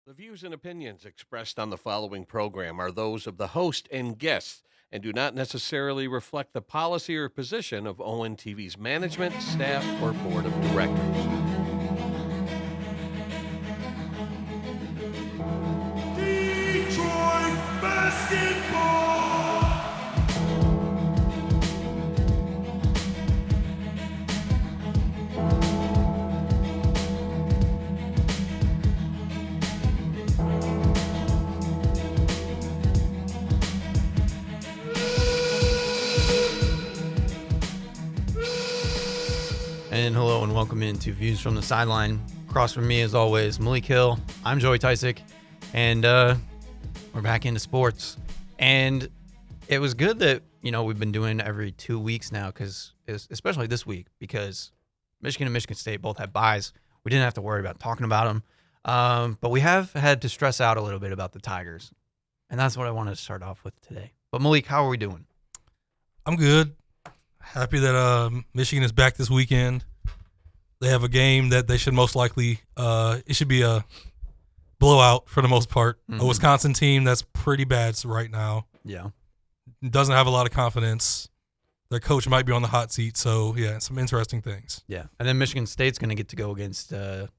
The views and opinions expressed on the following program are those of the host and guests and do not necessarily reflect the policy or position of ONTV's management, staff, or board of directors. Detroit basketball. And hello and welcome into Views from the Sideline. Across from me, as always, Malik Hill. I'm Joey Tysick, and we're back into sports. And it was good that, we've been doing every 2 weeks now, because especially this week, because Michigan and Michigan State both had byes. We didn't have to worry about talking about them. But we have had to stress out a little bit about the Tigers. And that's what I wanted to start off with today. But Malik, how are we doing? I'm good. Happy that Michigan is back this weekend. They have a game that they should most likely it should be a blowout for the most part. Mm-hmm. A Wisconsin team that's pretty bad right now. Yeah. Doesn't have a lot of confidence. Their coach might be on the hot seat. So, yeah, some interesting things. Yeah. And then Michigan State's going to get to go against Pat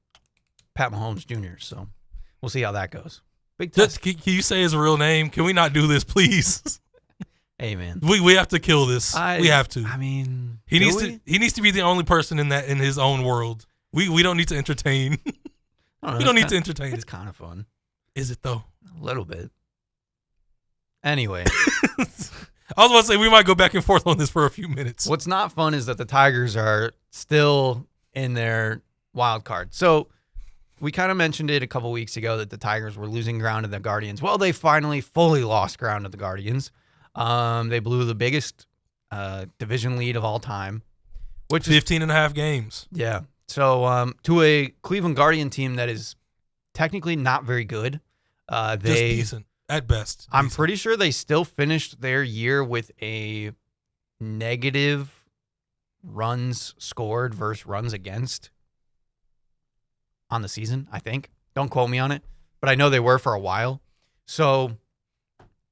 Mahomes Jr., so we'll see how that goes. Big test. Can you say his real name? Can we not do this, please? Hey, man. We have to kill this. We have to. I mean, he needs to be the only person in his own world. We don't need to entertain. We don't need to entertain. It's kind of fun. Is it though? A little bit. Anyway. I was about to say we might go back and forth on this for a few minutes. What's not fun is that the Tigers are still in their wild card. So we kind of mentioned it a couple weeks ago that the Tigers were losing ground to the Guardians. Well, they finally fully lost ground to the Guardians. They blew the biggest division lead of all time, which 15 and a half games. Yeah. So to a Cleveland Guardian team that is technically not very good. Just decent at best. I'm pretty sure they still finished their year with a negative runs scored versus runs against on the season, I think. Don't quote me on it, but I know they were for a while. So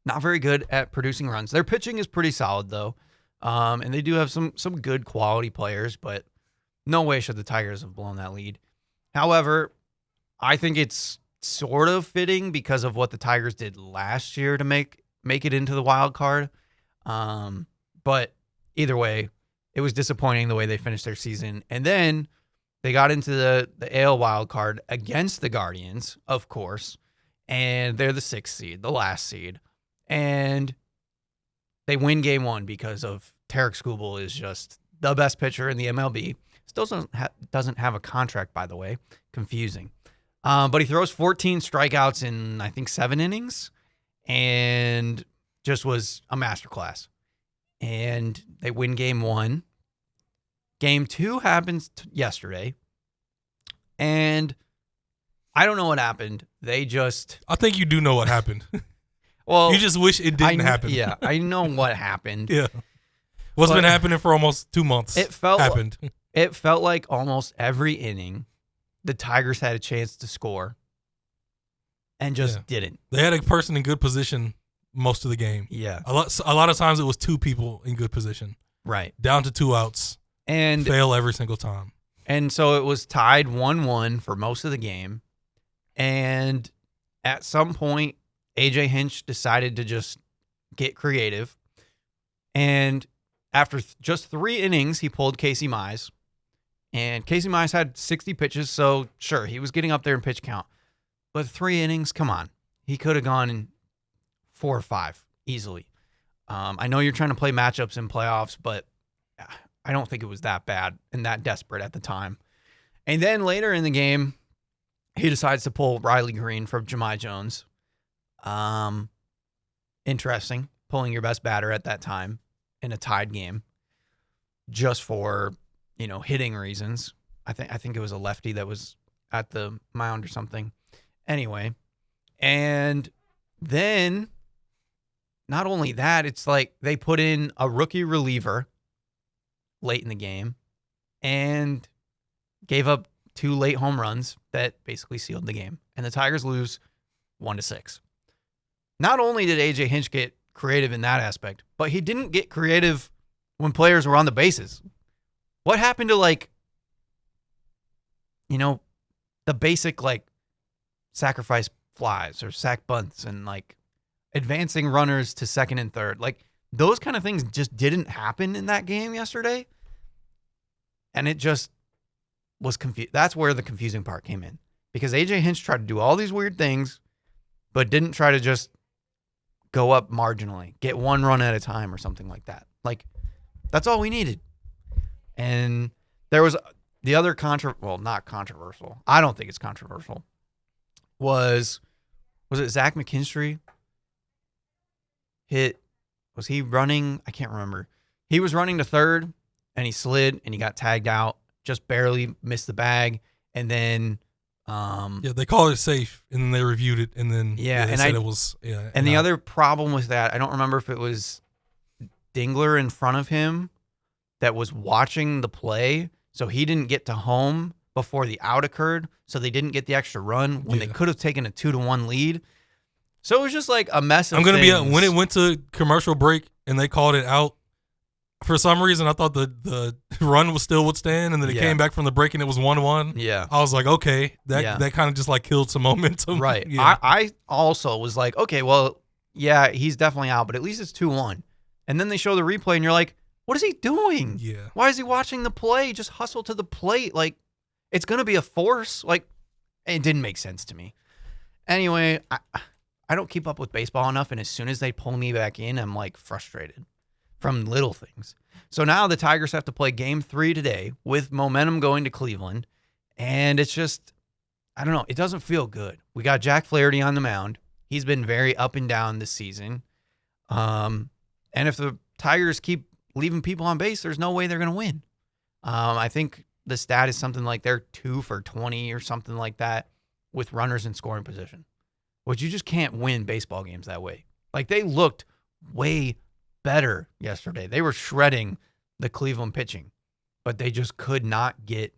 not very good at producing runs. Their pitching is pretty solid, though, and they do have some good quality players, but no way should the Tigers have blown that lead. However, I think it's sort of fitting because of what the Tigers did last year to make it into the wild card. But either way, it was disappointing the way they finished their season. And then they got into the AL wild card against the Guardians, of course, and they're the 6th seed, the last seed. And they win game 1 because of Tarek Skubal is just the best pitcher in the MLB. Still doesn't have a contract, by the way. Confusing. But he throws 14 strikeouts in, I think, 7 innings and just was a masterclass. And they win game 1. Game 2 happens yesterday. And I don't know what happened. I think you do know what happened. Well, you just wish it didn't happen. Yeah, I know what happened. Yeah. What's been happening for almost 2 months happened. It felt like almost every inning the Tigers had a chance to score and just didn't. They had a person in good position most of the game. Yeah. A lot of times it was 2 people in good position. Right. Down to 2 outs. And fail every single time. And so it was tied 1-1 for most of the game. And at some point, A.J. Hinch decided to just get creative. And after just 3 innings, he pulled Casey Mize. And Casey Mize had 60 pitches, so sure, he was getting up there in pitch count. But 3 innings, come on. He could have gone in 4 or 5 easily. I know you're trying to play matchups in playoffs, but I don't think it was that bad and that desperate at the time. And then later in the game, he decides to pull Riley Green from Jahmai Jones. Interesting, pulling your best batter at that time in a tied game just for, hitting reasons. I think it was a lefty that was at the mound or something. Anyway, and then not only that, it's like they put in a rookie reliever late in the game and gave up 2 late home runs that basically sealed the game. And the Tigers lose 1-6. Not only did AJ Hinch get creative in that aspect, but he didn't get creative when players were on the bases. What happened to, like, the basic, like, sacrifice flies or sack bunts and, like, advancing runners to second and third? Like, those kind of things just didn't happen in that game yesterday. And it just was confused. That's where the confusing part came in. Because AJ Hinch tried to do all these weird things, but didn't try to just go up marginally, get one run at a time or something like that. Like, that's all we needed. And there was the other not controversial. I don't think it's controversial. Was it Zach McKinstry was he running? I can't remember. He was running to third and he slid and he got tagged out, just barely missed the bag. And then, they called it safe and then they reviewed it and then they said it was, yeah. And the other problem with that, I don't remember if it was Dingler in front of him that was watching the play. So he didn't get to home before the out occurred. So they didn't get the extra run when they could have taken a 2-1 lead. So it was just like a mess of I'm going to things. be when it went to commercial break and they called it out, for some reason I thought the run was still would stand, and then it came back from the break and it was 1-1. Yeah. I was like, okay, that kind of just like killed some momentum. Right. Yeah. I also was like, okay, well, yeah, he's definitely out, but at least it's 2-1. And then they show the replay and you're like, what is he doing? Yeah. Why is he watching the play? Just hustle to the plate. Like, it's going to be a force. Like, it didn't make sense to me. Anyway, I don't keep up with baseball enough, and as soon as they pull me back in, I'm, like, frustrated from little things. So now the Tigers have to play Game 3 today with momentum going to Cleveland, and it's just, I don't know, it doesn't feel good. We got Jack Flaherty on the mound. He's been very up and down this season. And if the Tigers keep leaving people on base, there's no way they're going to win. I think the stat is something like they're 2 for 20 or something like that with runners in scoring position, which you just can't win baseball games that way. Like, they looked way better yesterday. They were shredding the Cleveland pitching, but they just could not get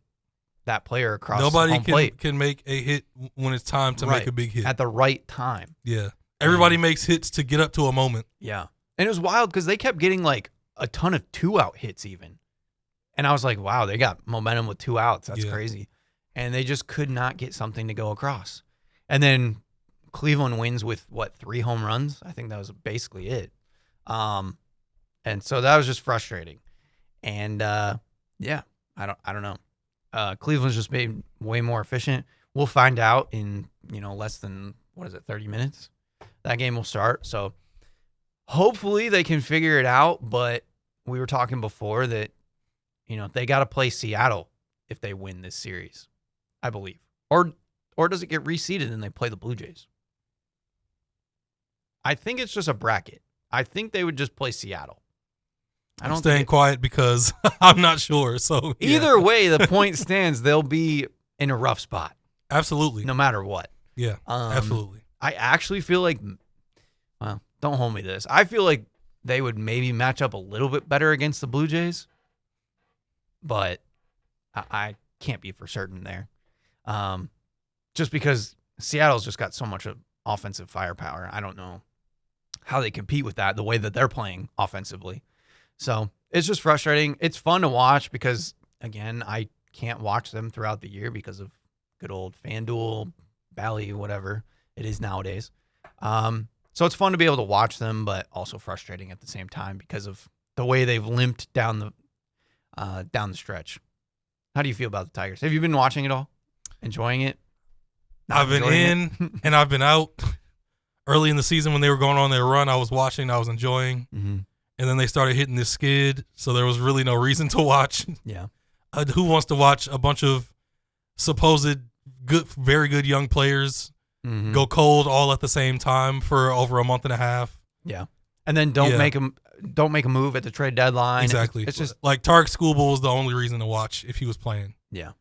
that player across home plate. Nobody can make a hit when it's time to make a big hit. At the right time. Yeah. Everybody makes hits to get up to a moment. Yeah. And it was wild because they kept getting, like, a ton of 2-out hits even. And I was like, wow, they got momentum with 2 outs. That's crazy. And they just could not get something to go across. And then Cleveland wins with, 3 home runs? I think that was basically it. And so that was just frustrating. And, I don't know. Cleveland's just made way more efficient. We'll find out in, less than, 30 minutes? That game will start. So hopefully they can figure it out, but we were talking before that, they got to play Seattle if they win this series, I believe. Or does it get reseeded and they play the Blue Jays? I think it's just a bracket. I think they would just play Seattle. I'm staying quiet because I'm not sure. So either way, the point stands. They'll be in a rough spot. Absolutely. No matter what. Yeah, absolutely. I actually feel like, well, don't hold me to this. I feel like they would maybe match up a little bit better against the Blue Jays, but I can't be for certain there. Just because Seattle's just got so much offensive firepower. I don't know how they compete with that, the way that they're playing offensively. So it's just frustrating. It's fun to watch because, again, I can't watch them throughout the year because of good old FanDuel, Bally, whatever it is nowadays. So it's fun to be able to watch them, but also frustrating at the same time because of the way they've limped down the stretch. How do you feel about the Tigers? Have you been watching it all? Enjoying it? I've been in and I've been out. Early in the season when they were going on their run, I was watching, I was enjoying. Mm-hmm. And then they started hitting this skid, so there was really no reason to watch. Yeah. Who wants to watch a bunch of supposed good, very good young players go cold all at the same time for over a month and a half? Yeah. And then don't make a move at the trade deadline. Exactly. It's just like Tarek Skubal was the only reason to watch if he was playing. Yeah.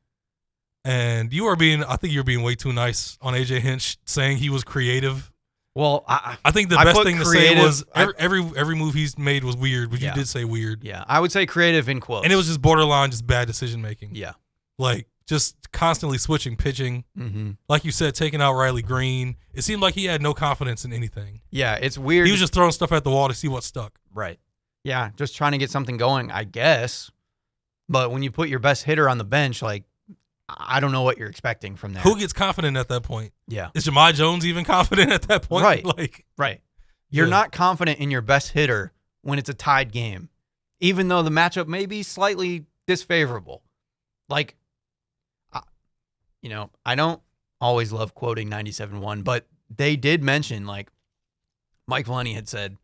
And I think you're being way too nice on AJ Hinch saying he was creative. Well, I think the best thing to say was every move he's made was weird, but you did say weird. Yeah, I would say creative in quotes. And it was just borderline, just bad decision making. Yeah. Like, just constantly switching pitching. Mm-hmm. Like you said, taking out Riley Green. It seemed like he had no confidence in anything. Yeah, it's weird. He was just throwing stuff at the wall to see what stuck. Right. Yeah, just trying to get something going, I guess. But when you put your best hitter on the bench, like, I don't know what you're expecting from there. Who gets confident at that point? Yeah. Is Jahmai Jones even confident at that point? Right. Like, Right. You're Yeah. not confident in your best hitter when it's a tied game, even though the matchup may be slightly disfavorable. Like, I don't always love quoting 97-1, but they did mention, like, Mike Valenti had said,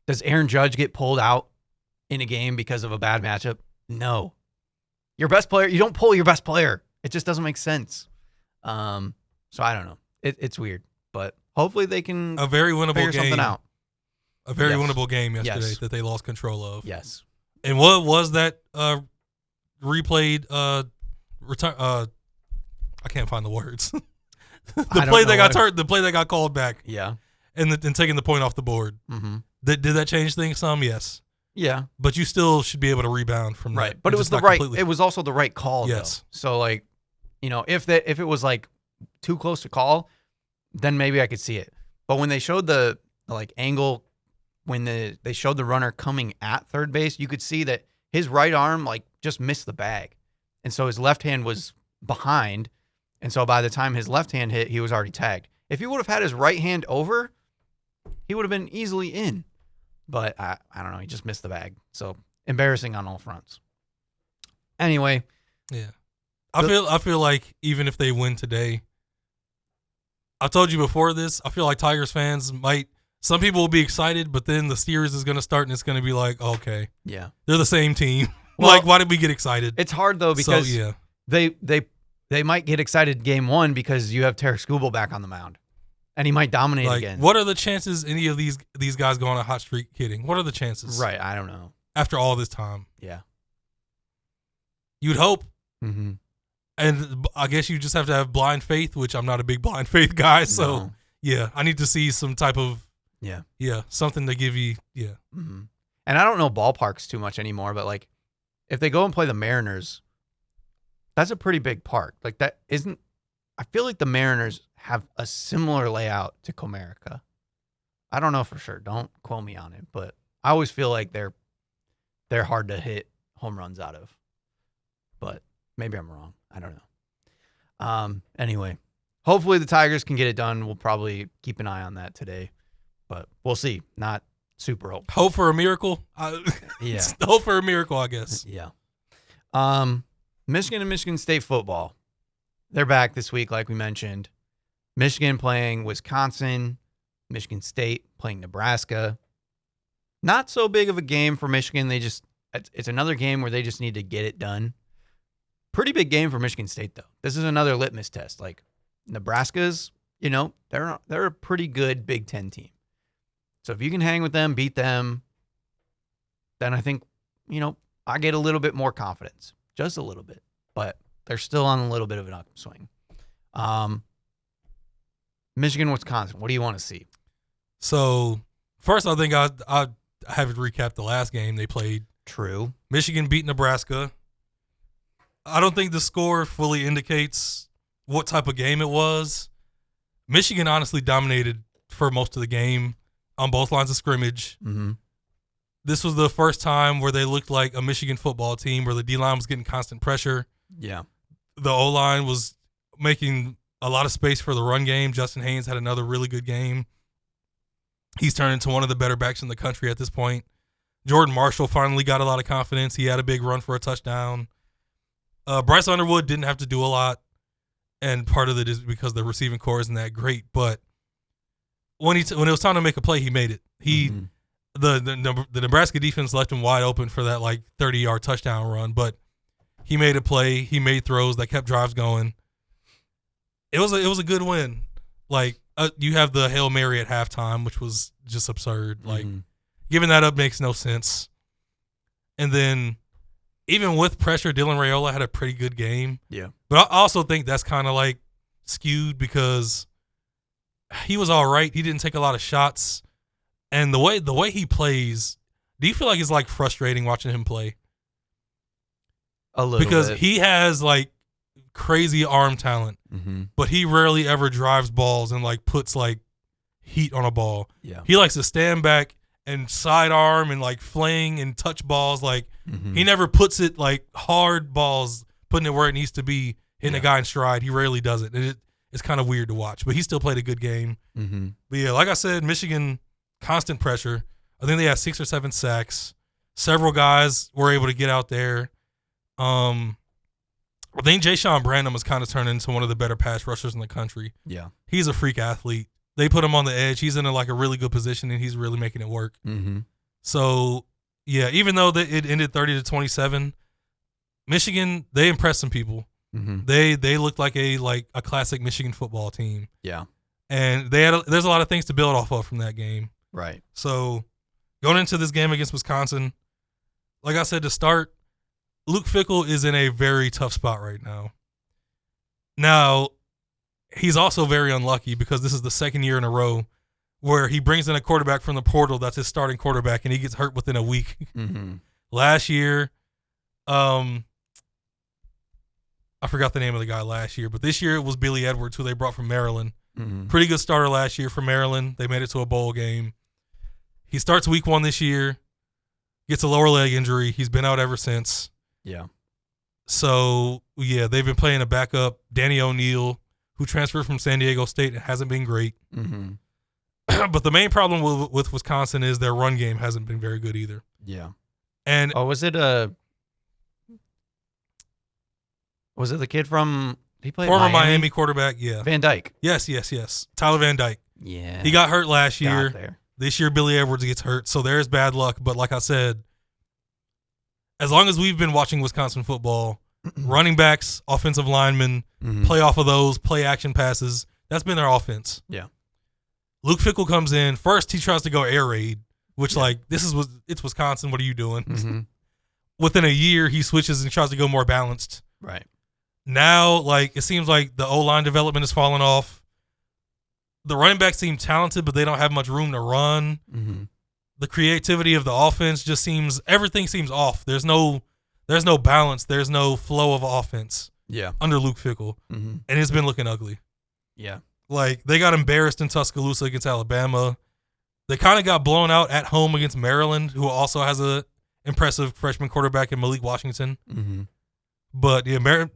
does Aaron Judge get pulled out in a game because of a bad matchup? No. Your best player, you don't pull your best player. It just doesn't make sense. So I don't know. It's weird, but hopefully they can a very winnable figure game. something out. A very Yes. winnable game yesterday Yes. that they lost control of. Yes. And what was that replayed return? I can't find the words. I The don't play know that got what- turned, the play that got called back, Yeah. and taking the point off the board. Mm-hmm. Did that change things some? Yes, Yeah. but you still should be able to rebound from Right. that. But it It's was just the not right. completely- It was also the right call. Yes. Though. So like, if it was like too close to call, then maybe I could see it. But when they showed the like angle, when they showed the runner coming at third base, you could see that his right arm like just missed the bag, and so his left hand was behind, and so by the time his left hand hit, he was already tagged. If he would have had his right hand over, he would have been easily in. But I don't know. He just missed the bag. So embarrassing on all fronts. Anyway, Yeah, I feel like even if they win today, I told you before this, I feel like Tigers fans might. Some people will be excited, but then the series is going to start, and it's going to be like, okay, yeah, they're the same team. Well, like, why did we get excited? it's hard though because so, yeah, they might get excited game one because you have Tarek Skubal back on the mound, and he might dominate like, again. what are the chances any of these guys go on a hot streak hitting? What are the chances? Right? I don't know. After all this time, Yeah. you'd hope. Mm-hmm. And I guess you just have to have blind faith, which I'm not a big blind faith guy. So, No. yeah, I need to see some type of, Yeah. something to give you, Mm-hmm. And I don't know ballparks too much anymore, but like if they go and play the Mariners, that's a pretty big park. Like that isn't. I feel like the Mariners have a similar layout to Comerica. I don't know for sure. Don't quote me on it, but I always feel like they're hard to hit home runs out of. But maybe I'm wrong. I don't know. Anyway, hopefully the Tigers can get it done. We'll probably keep an eye on that today, but we'll see. Not super hope. hope for a miracle. Yeah. Hope for a miracle, I guess. Yeah. Michigan and Michigan State football. They're back this week, like we mentioned. Michigan playing Wisconsin. Michigan State playing Nebraska. Not so big of a game for Michigan. It's another game where they just need to get it done. Pretty big game for Michigan State, though. This is another litmus test. Like Nebraska's, they're a pretty good Big Ten team. So if you can hang with them, beat them, then I think, I get a little bit more confidence. Just a little bit. But they're still on a little bit of an upswing. Michigan, Wisconsin, what do you want to see? So, first, I think I have to recap the last game they played. True. Michigan beat Nebraska. I don't think the score fully indicates what type of game it was. Michigan honestly dominated for most of the game on both lines of scrimmage. Mm-hmm. This was the first time where they looked like a Michigan football team where the D-line was getting constant pressure. Yeah. The O-line was making a lot of space for the run game. Justin Haynes had another really good game. He's turned into one of the better backs in the country at this point. Jordan Marshall finally got a lot of confidence. He had a big run for a touchdown. Bryce Underwood didn't have to do a lot, and part of it is because the receiving core isn't that great. But when it was time to make a play, he made it. The Nebraska defense left him wide open for that 30-yard touchdown run, but he made a play. He made throws that kept drives going. It was a good win. You have the Hail Mary at halftime, which was just absurd. Giving that up makes no sense. And then even with pressure, Dylan Raiola had a pretty good game. Yeah. But I also think that's kind of skewed because he was all right. He didn't take a lot of shots. And the way he plays, do you feel like it's frustrating watching him play? A little Because bit. he has crazy arm talent, but he rarely ever drives balls and like puts like heat on a ball. Yeah. He likes to stand back and sidearm and like fling and touch balls. Like he never puts it like hard balls, putting it where it needs to be, hitting a guy in stride. He rarely does it. It's kind of weird to watch, but he still played a good game. But yeah, like I said, Michigan, constant pressure. I think they had 6 or 7 sacks. Several guys were able to get out there. I think Jayshon Brandon was kind of turned into one of the better pass rushers in the country. Yeah. He's a freak athlete. They put him on the edge. He's in a really good position, and he's really making it work. So, yeah, even though it ended 30-27, Michigan, they impressed some people. They looked like a classic Michigan football team. Yeah. And there's a lot of things to build off of from that game. Right. So going into this game against Wisconsin, like I said to start, Luke Fickell is in a very tough spot right now. Now, he's also very unlucky because this is the second year in a row where he brings in a quarterback from the portal that's his starting quarterback, and he gets hurt within a week. Last year, I forgot the name of the guy last year, but this year it was Billy Edwards, who they brought from Maryland. Pretty good starter last year for Maryland. They made it to a bowl game. He starts week 1 this year, gets a lower leg injury. He's been out ever since. Yeah. So, yeah, they've been playing a backup, Danny O'Neal, who transferred from San Diego State and hasn't been great. But the main problem with Wisconsin is their run game hasn't been very good either. Yeah. And was it the kid from he played former Miami quarterback? Yeah. Van Dyke. Yes. Tyler Van Dyke. Yeah. He got hurt last Got year. there. This year, Billy Edwards gets hurt, so there's bad luck. But like I said, as long as we've been watching Wisconsin football, running backs, offensive linemen, play off of those, play action passes, that's been their offense. Yeah. Luke Fickell comes in. First, he tries to go air raid, which, it's Wisconsin. What are you doing? Within a year, he switches and tries to go more balanced. Right. Now, it seems like the O-line development has fallen off. The running backs seem talented, but they don't have much room to run. The creativity of the offense everything seems off. There's no balance. There's no flow of offense. Yeah. Under Luke Fickell. And it's been looking ugly. Yeah. They got embarrassed in Tuscaloosa against Alabama. They kind of got blown out at home against Maryland, who also has a impressive freshman quarterback in Malik Washington. But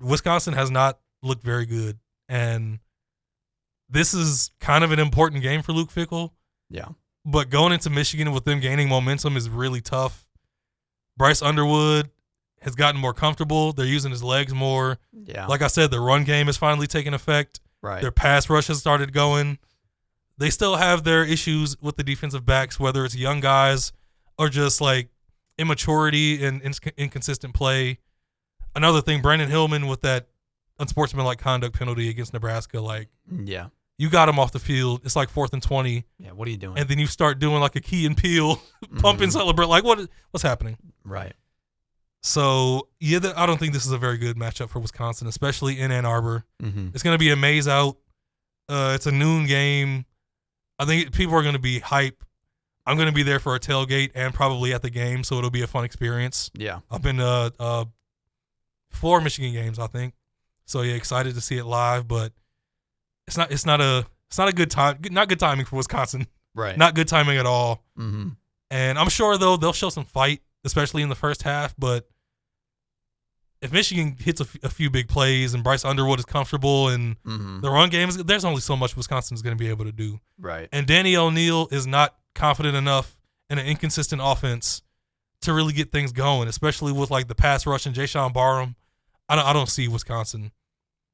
Wisconsin has not looked very good. And this is kind of an important game for Luke Fickell. Yeah. But going into Michigan with them gaining momentum is really tough. Bryce Underwood has gotten more comfortable. They're using his legs more. Yeah. Like I said, the run game is finally taking effect. Right. Their pass rush has started going. They still have their issues with the defensive backs, whether it's young guys or just immaturity and inconsistent play. Another thing, Brandon Hillman with that unsportsmanlike conduct penalty against Nebraska, yeah. You got him off the field. It's 4th and 20. Yeah, what are you doing? And then you start doing a Key and Peele, pump and celebrate. What's happening? Right. So, yeah, I don't think this is a very good matchup for Wisconsin, especially in Ann Arbor. It's going to be a maze out. It's a noon game. I think people are going to be hype. I'm going to be there for a tailgate and probably at the game, so it'll be a fun experience. Yeah. I've been to 4 Michigan games, I think. So, yeah, excited to see it live, but it's not a good time. Not good timing for Wisconsin. Right. Not good timing at all. And I'm sure though they'll show some fight, especially in the first half. But if Michigan hits a few big plays and Bryce Underwood is comfortable and the run game there's only so much Wisconsin's going to be able to do. Right. And Danny O'Neal is not confident enough in an inconsistent offense to really get things going, especially with the pass rush and Jayshon Barham. I don't see Wisconsin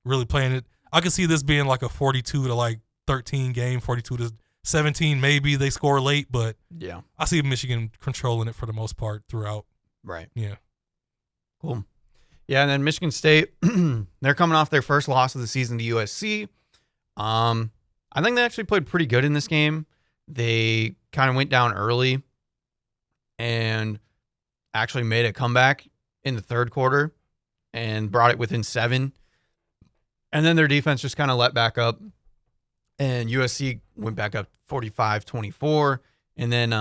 really playing it. I could see this being a 42-13 game, 42-17 maybe. They score late, but yeah, I see Michigan controlling it for the most part throughout. Right. Yeah. Cool. Yeah, and then Michigan State, they're coming off their first loss of the season to USC. I think they actually played pretty good in this game. They kind of went down early and actually made a comeback in the third quarter and brought it within 7. And then their defense just kind of let back up, and USC went back up 45-24. And then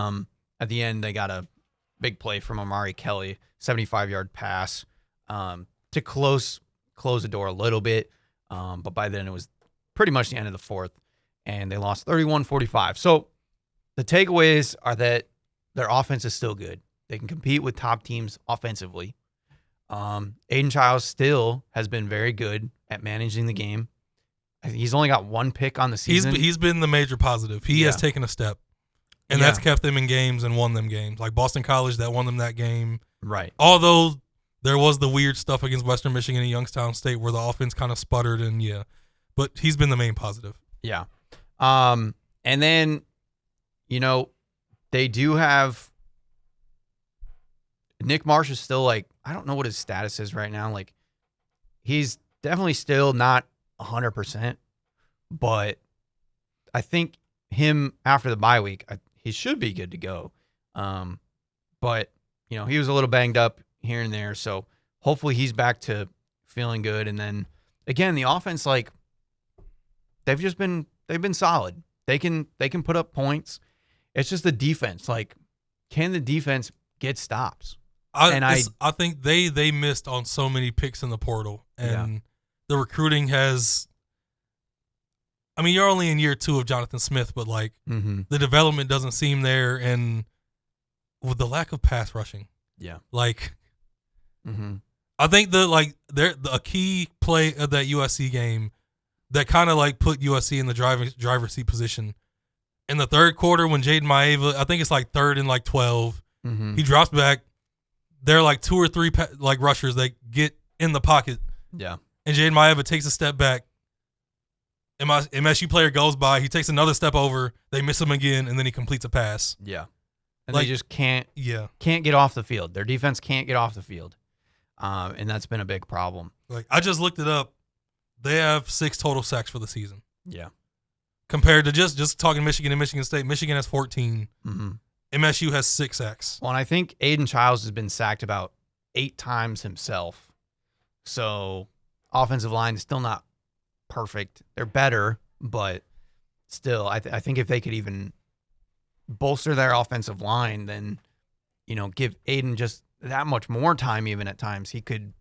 at the end, they got a big play from Amari Kelly, 75-yard pass to close close the door a little bit. But by then it was pretty much the end of the fourth, and they lost 31-45. So the takeaways are that their offense is still good. They can compete with top teams offensively. Aiden Childs still has been very good at managing the game. He's only got one pick on the season. He's been the major positive. He has taken a step, and that's kept them in games and won them games. Like Boston College, that won them that game. Right. Although there was the weird stuff against Western Michigan and Youngstown State where the offense kind of sputtered, and but he's been the main positive. Yeah. And then, they do have Nick Marsh is still like, I don't know what his status is right now. Like, he's definitely still not 100%, but I think him after the bye week, he should be good to go. But he was a little banged up here and there, so hopefully he's back to feeling good. And then again, the offense, like, they've been solid. They can put up points. It's just the defense. Like, can the defense get stops? I think they missed on so many picks in the portal, and the recruiting has. I mean, you're only in year 2 of Jonathan Smith, but like the development doesn't seem there, and with the lack of pass rushing, like, I think a key play of that USC game that kind of like put USC in the driver's seat position in the third quarter when Jaden Maeva, I think it's like 3rd and like 12, he drops back. There are like 2 or 3 like rushers that get in the pocket. Yeah. And Jaden Maeva takes a step back. MSU player goes by. He takes another step over. They miss him again, and then he completes a pass. Yeah. And they just can't get off the field. Their defense can't get off the field. And that's been a big problem. Like, I just looked it up. They have 6 total sacks for the season. Yeah. Compared to just talking Michigan and Michigan State. Michigan has 14. MSU has 6 sacks. Well, and I think Aiden Childs has been sacked about 8 times himself. So offensive line is still not perfect. They're better, but still, I think if they could even bolster their offensive line, then, give Aiden just that much more time even at times, he could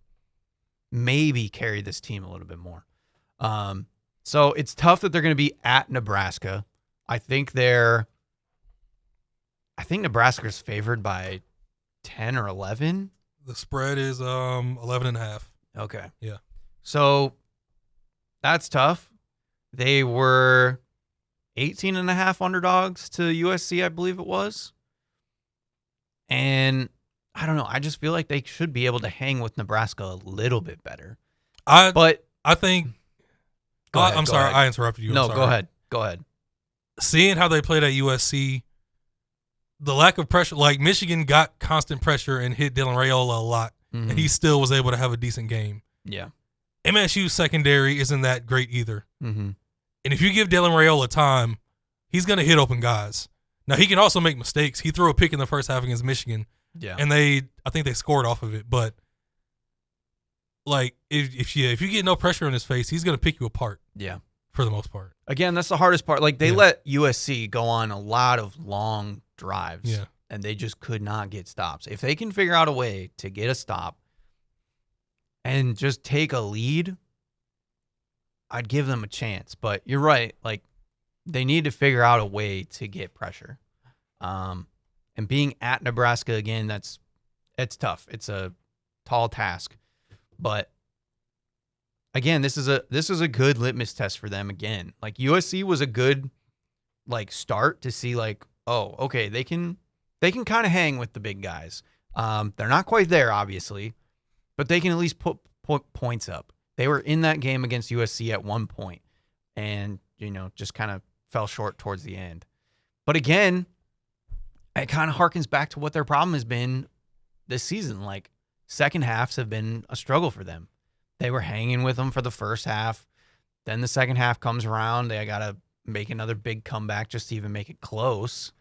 maybe carry this team a little bit more. So it's tough that they're going to be at Nebraska. I think Nebraska's favored by 10 or 11. The spread is 11.5. Okay. Yeah. So that's tough. They were 18.5 underdogs to USC, I believe it was. And I don't know. I just feel like they should be able to hang with Nebraska a little bit better. I think. I'm sorry, I interrupted you. No, go ahead. Seeing how they played at USC, the lack of pressure, like Michigan got constant pressure and hit Dylan Raiola a lot, and he still was able to have a decent game. Yeah. MSU's secondary isn't that great either. And if you give Dylan Raiola time, he's going to hit open guys. Now, he can also make mistakes. He threw a pick in the first half against Michigan, and I think they scored off of it. But, like, if you get no pressure on his face, he's going to pick you apart. Yeah. For the most part. Again, that's the hardest part. Like, they let USC go on a lot of long drives. Yeah. And they just could not get stops. If they can figure out a way to get a stop and just take a lead, I'd give them a chance. But you're right. Like, they need to figure out a way to get pressure. And being at Nebraska again, it's tough. It's a tall task. But again, this is a good litmus test for them again. Like, USC was a good start to see oh, okay, they can kind of hang with the big guys. They're not quite there, obviously, but they can at least put points up. They were in that game against USC at one point and, just kind of fell short towards the end. But again, it kind of harkens back to what their problem has been this season. Like, second halves have been a struggle for them. They were hanging with them for the first half. Then the second half comes around. They got to make another big comeback just to even make it close.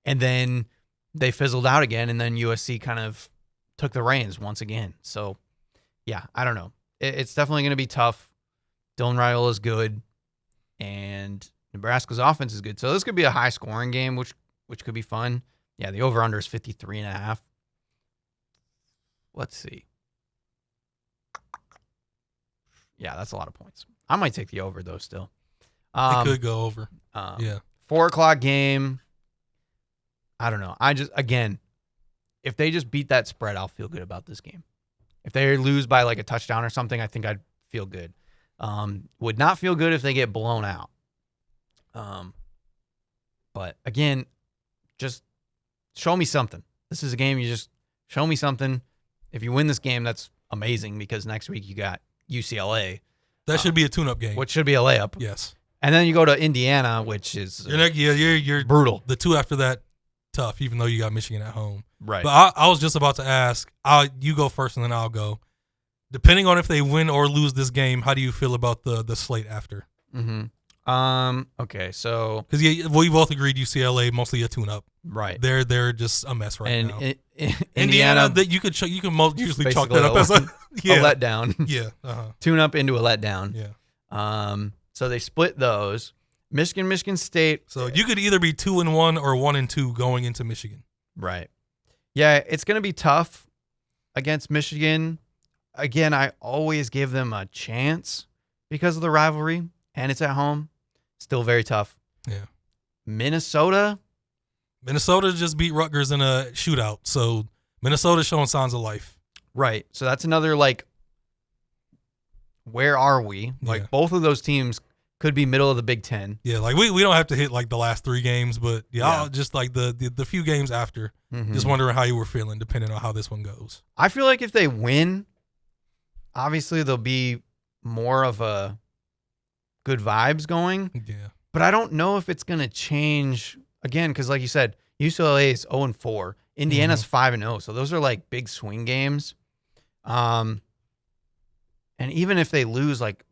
And then they fizzled out again, and then USC kind of took the reins once again. So, yeah, I don't know. It's definitely going to be tough. Dylan Raiola is good, and Nebraska's offense is good. So this could be a high-scoring game, which could be fun. Yeah, the over-under is 53.5. Let's see. Yeah, that's a lot of points. I might take the over, though, still. It could go over. Yeah. 4 o'clock game. I don't know. Again, if they just beat that spread, I'll feel good about this game. If they lose by like a touchdown or something, I think I'd feel good. Would not feel good if they get blown out. But again, just show me something. This is a game you just show me something. If you win this game, that's amazing because next week you got UCLA. That should be a tune-up game. Which should be a layup. Yes. And then you go to Indiana, which is you're brutal. The two after that, tough, even though you got Michigan at home. Right. But I was just about to ask, you go first and then I'll go. Depending on if they win or lose this game, how do you feel about the slate after? Mm-hmm. Okay, so because we both agreed UCLA mostly a tune-up. Right. They're just a mess right now. Indiana, that you could usually chalk that up as a letdown. Yeah. Tune up into a letdown. Yeah. So they split those. Michigan State. So you could either be 2-1 or 1-2 going into Michigan. Right. Yeah, it's gonna be tough against Michigan. Again, I always give them a chance because of the rivalry, and it's at home. Still very tough. Yeah. Minnesota just beat Rutgers in a shootout, so Minnesota's showing signs of life. Right. So that's another, like, where are we? Like, both of those teams could be middle of the Big Ten. Yeah, like, we don't have to hit, like, the last 3 games, but, I'll just, like, the few games after, just wondering how you were feeling, depending on how this one goes. I feel like if they win, obviously there'll be more of a good vibes going. Yeah. But I don't know if it's going to change again because, like you said, UCLA is 0-4, Indiana's 5-0, so those are like big swing games. And even if they lose, like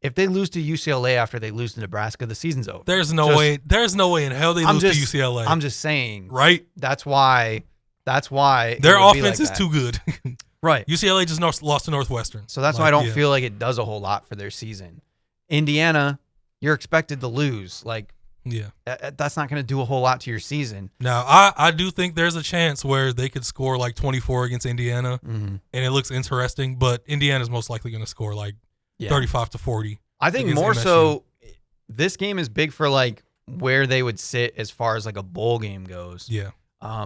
if they lose to UCLA after they lose to Nebraska, the season's over. There's no way in hell they lose to UCLA. I'm just saying, right? That's why their offense is too good. Right. UCLA just lost to Northwestern. So that's why I don't feel like it does a whole lot for their season. Indiana, you're expected to lose. Like, that's not going to do a whole lot to your season. Now, I do think there's a chance where they could score like 24 against Indiana, and it looks interesting, but Indiana's most likely going to score like 35-40. I think more MSU. so this game is big for like where they would sit as far as like a bowl game goes. Yeah.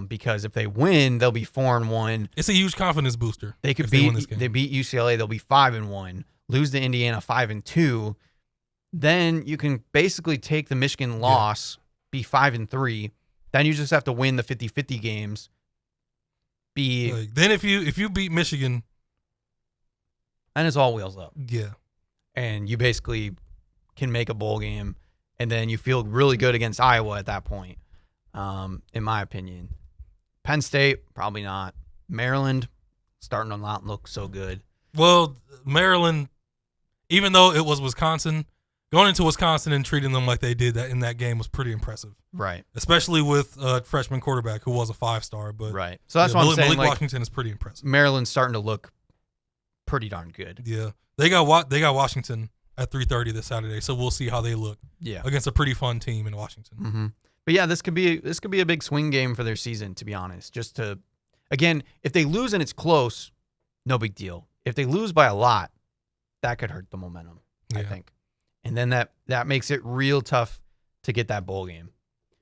Because if they win, they'll be 4-1. It's a huge confidence booster. They could beat UCLA, they'll be 5-1. Lose to Indiana 5-2. Then you can basically take the Michigan loss, be 5-3. Then you just have to win the 50-50 games. Then if you beat Michigan, and it's all wheels up. Yeah. And you basically can make a bowl game, and then you feel really good against Iowa at that point. In my opinion. Penn State, probably not. Maryland, starting to not look so good. Well, Maryland, even though it was Wisconsin, going into Wisconsin and treating them like they did that in that game was pretty impressive. Right. Especially with a freshman quarterback who was a 5-star. But right. So that's what I'm saying. Malik Washington is pretty impressive. Maryland's starting to look pretty darn good. Yeah. They got Washington at 3:30 this Saturday, so we'll see how they look. Yeah. Against a pretty fun team in Washington. Mm-hmm. But yeah, this could be a big swing game for their season, to be honest. Just to, again, if they lose and it's close, no big deal. If they lose by a lot, that could hurt the momentum, I think. And then that makes it real tough to get that bowl game.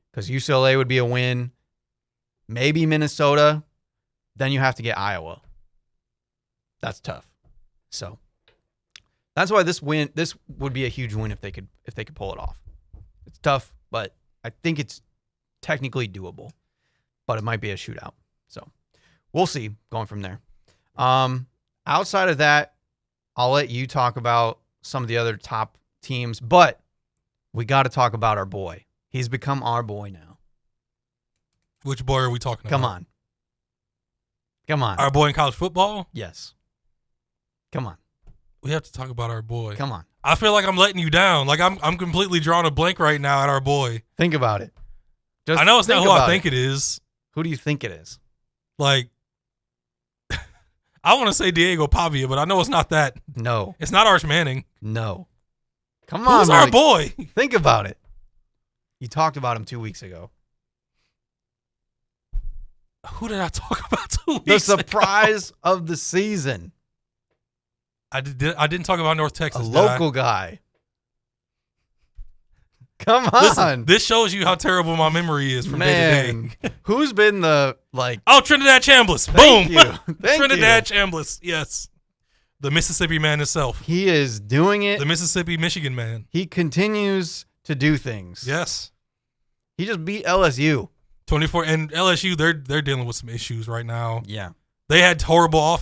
Because UCLA would be a win, maybe Minnesota, then you have to get Iowa. That's tough. So that's why this would be a huge win if they could pull it off. It's tough, but I think it's technically doable, but it might be a shootout. So we'll see going from there. Outside of that, I'll let you talk about some of the other top teams, but we got to talk about our boy. He's become our boy now. Which boy are we talking about? Come on. Our boy in college football? Yes. Come on. We have to talk about our boy. Come on. I feel like I'm letting you down. Like I'm completely drawing a blank right now at our boy. Think about it. I know it's not who I think it is. Who do you think it is? Like, I want to say Diego Pavia, but I know it's not that. No. It's not Arch Manning. No. Come on, who's our boy? Think about it. You talked about him 2 weeks ago. Who did I talk about 2 weeks ago? The surprise of the season. I didn't talk about North A Texas. local guy. Come on. Listen, this shows you how terrible my memory is from day to day. Who's been the, like... Oh, Trinidad Chambliss. Thank Boom. you. Thank Trinidad you. Chambliss. Yes. The Mississippi man himself. He is doing it. The Mississippi, Michigan man. He continues to do things. Yes. He just beat LSU. 24 and LSU, they're dealing with some issues right now. Yeah. They had horrible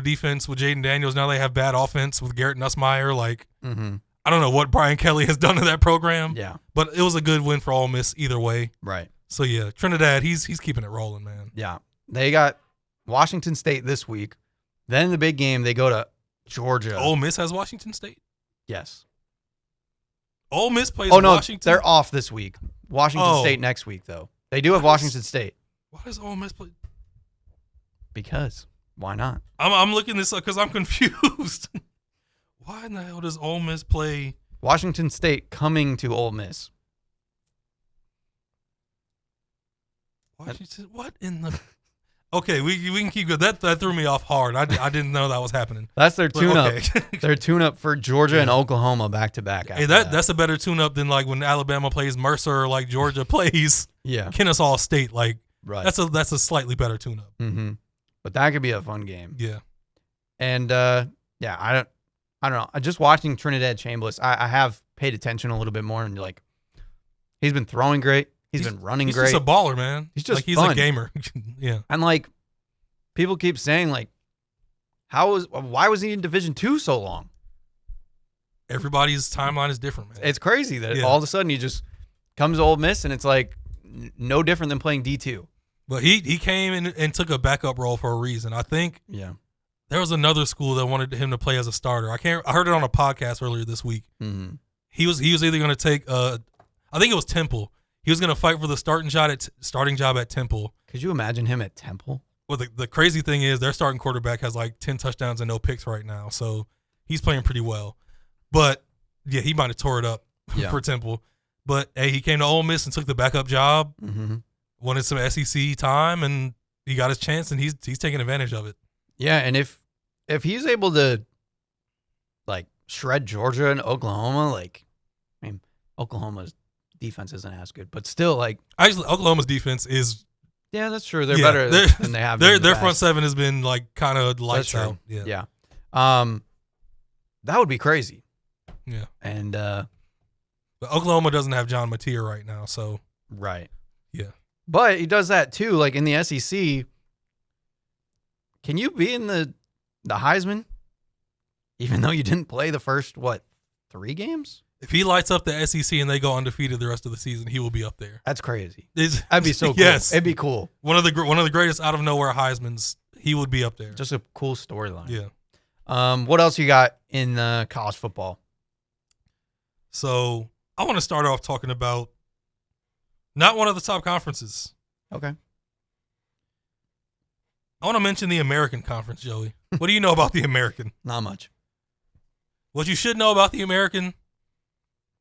defense with Jaden Daniels. Now they have bad offense with Garrett Nussmeier. Like, I don't know what Brian Kelly has done to that program. Yeah. But it was a good win for Ole Miss either way. Right. So yeah, Trinidad, he's keeping it rolling, man. Yeah. They got Washington State this week. Then the big game, they go to Georgia. Ole Miss has Washington State. Yes. Ole Miss plays Oh, no, Washington. they're off this week. Washington Oh. State next week, though. They do have Washington State. Why does Ole Miss play? Because why not? I'm looking this up because I'm confused. Why in the hell does Ole Miss play? Washington State coming to Ole Miss. Washington? What in the? Okay, we can keep going. That threw me off hard. I didn't know that was happening. That's their But, tune-up. okay. Their tune-up for Georgia and Oklahoma back-to-back. Hey, that's a better tune-up than like when Alabama plays Mercer or like Georgia plays Yeah. Kennesaw State. Like Right. that's a slightly better tune-up. Mm-hmm. But that could be a fun game. Yeah. And yeah, I don't know. Just watching Trinidad Chambliss, I have paid attention a little bit more, and like, he's been throwing great. He's been running He's great. just a baller, man. He's just like he's fun. a gamer. Yeah. And like, people keep saying like, why was he in Division II so long? Everybody's timeline is different, man. It's crazy that Yeah. all of a sudden he just comes to Ole Miss, and it's like no different than playing D2. But he came and took a backup role for a reason. I think Yeah. there was another school that wanted him to play as a starter. I heard it on a podcast earlier this week. Mm-hmm. He was either going to take I think it was Temple. He was going to fight for the starting job at Temple. Could you imagine him at Temple? Well, the crazy thing is their starting quarterback has like 10 touchdowns and no picks right now, so he's playing pretty well. But yeah, he might have tore it up for Temple. But hey, he came to Ole Miss and took the backup job. Mm-hmm. Wanted some SEC time, and he got his chance, and he's taking advantage of it. Yeah, and if he's able to like shred Georgia and Oklahoma, like, I mean, Oklahoma's defense isn't as good, but still, like, Actually, Oklahoma's defense is yeah, that's true. They're Yeah, better they're- than they have. been in the their front past. seven has been like kind of lights true. out. Yeah. Yeah, that would be crazy. Yeah. And But Oklahoma doesn't have John Mateer right now, so right, yeah. but he does that too. Like in the SEC, can you be in the Heisman even though you didn't play the first 3 games? If he lights up the SEC and they go undefeated the rest of the season, he will be up there. That's crazy. That'd be so cool. Yes, It'd be cool. one of the greatest out of nowhere Heisman's. He would be up there. Just a cool storyline. Yeah. What else you got in college football? So I want to start off talking about not one of the top conferences. Okay. I want to mention the American Conference, Joey. What do you know about the American? Not much. What you should know about the American,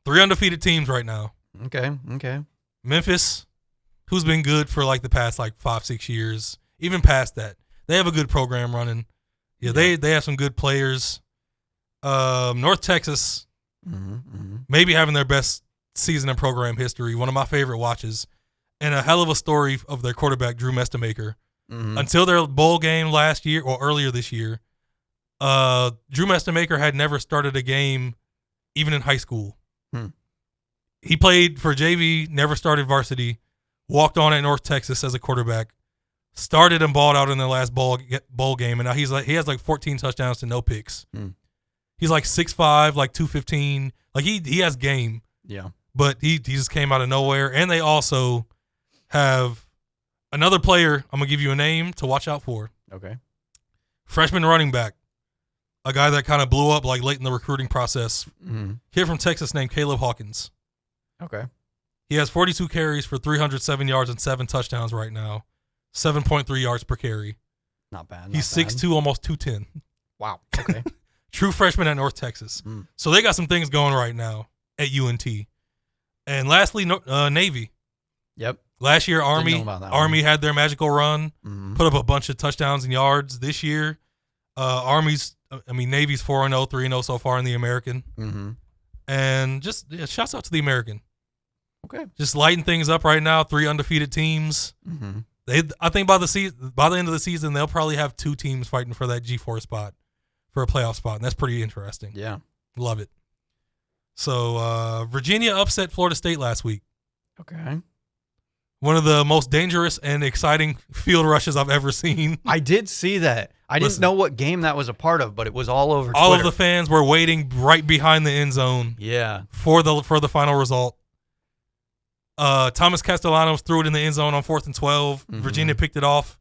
3 undefeated teams right now. Okay. Memphis, who's been good for like the past like 5-6 years, even past that. They have a good program running. Yeah, they have some good players. North Texas, maybe having their best season in program history. One of my favorite watches. And a hell of a story of their quarterback, Drew Mestemaker. Until their bowl game last year or earlier this year, Drew Mestemaker had never started a game even in high school. He played for JV, never started varsity, walked on at North Texas as a quarterback, started and balled out in their last bowl game, and now he has like 14 touchdowns to no picks. He's like 6'5", like 215. Like he has game. Yeah. But he just came out of nowhere. And they also have another player, I'm going to give you a name to watch out for. Okay. Freshman running back. A guy that kind of blew up like late in the recruiting process. Kid from Texas named Caleb Hawkins. Okay. He has 42 carries for 307 yards and 7 touchdowns right now. 7.3 yards per carry. Not bad. He's 6'2", almost 210. Wow. Okay. True freshman at North Texas. So they got some things going right now at UNT. And lastly, Navy. Yep. Last year, know Army about that Army had their magical run, put up a bunch of touchdowns and yards. This year, Army's I mean, Navy's 4-0, 3-0 so far in the American. Mm-hmm. And just shouts out to the American. Okay. Just lighting things up right now. 3 undefeated teams. Mm-hmm. I think by the end of the season, they'll probably have 2 teams fighting for that G4 spot, for a playoff spot, and that's pretty interesting. Yeah. Love it. So Virginia upset Florida State last week. Okay. One of the most dangerous and exciting field rushes I've ever seen. I did see that. I didn't know what game that was a part of, but it was all over All Twitter. of the fans were waiting right behind the end zone. Yeah. For the final result. Thomas Castellanos threw it in the end zone on 4th and 12. Mm-hmm. Virginia picked it off,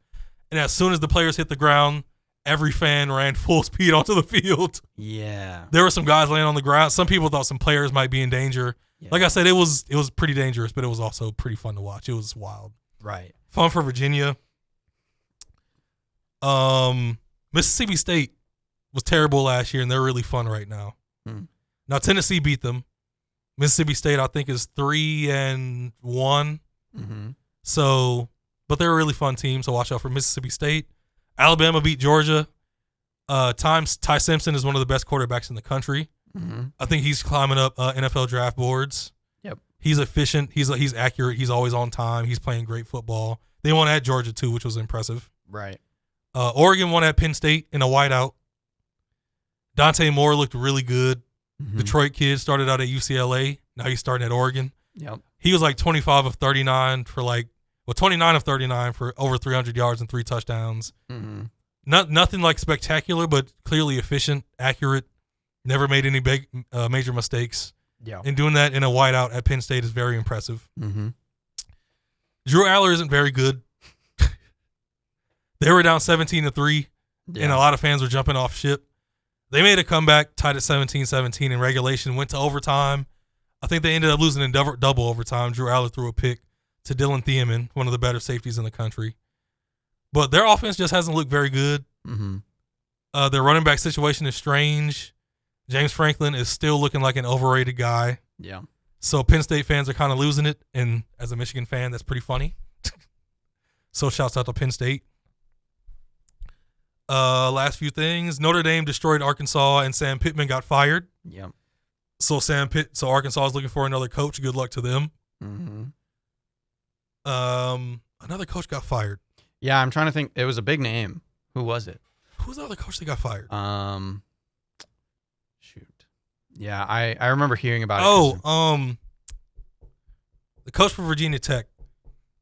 and as soon as the players hit the ground, every fan ran full speed onto the field. Yeah. There were some guys laying on the ground. Some people thought some players might be in danger. Yeah. Like I said, it was pretty dangerous, but it was also pretty fun to watch. It was wild. Right. Fun for Virginia. Mississippi State was terrible last year, and they're really fun right now. Now Tennessee beat them. Mississippi State, I think, is 3-1. Mm-hmm. So, but they're a really fun team. So watch out for Mississippi State. Alabama beat Georgia. Ty Simpson is one of the best quarterbacks in the country. Mm-hmm. I think he's climbing up NFL draft boards. Yep. He's efficient. He's accurate. He's always on time. He's playing great football. They won at Georgia too, which was impressive. Right. Oregon won at Penn State in a whiteout. Dante Moore looked really good. Mm-hmm. Detroit kid started out at UCLA. Now he's starting at Oregon. Yep. He was like 25 of 39 for 29 of 39 for over 300 yards and 3 touchdowns. Mm-hmm. Nothing like spectacular, but clearly efficient, accurate. Never made any big major mistakes. Yeah. And doing that in a whiteout at Penn State is very impressive. Mm-hmm. Drew Aller isn't very good. They were down 17-3, and a lot of fans were jumping off ship. They made a comeback, tied at 17-17 in regulation, went to overtime. I think they ended up losing in double overtime. Drew Aller threw a pick to Dylan Thiemann, one of the better safeties in the country. But their offense just hasn't looked very good. Mm-hmm. Their running back situation is strange. James Franklin is still looking like an overrated guy. Yeah. So Penn State fans are kind of losing it, and as a Michigan fan, that's pretty funny. So shouts out to Penn State. Last few things. Notre Dame destroyed Arkansas, and Sam Pittman got fired. Yeah. So Arkansas is looking for another coach. Good luck to them. Mm-hmm. Another coach got fired. Yeah, I'm trying to think. It was a big name. Who was it? Who's the other coach that got fired? Shoot. Yeah, I remember hearing about it. The coach for Virginia Tech.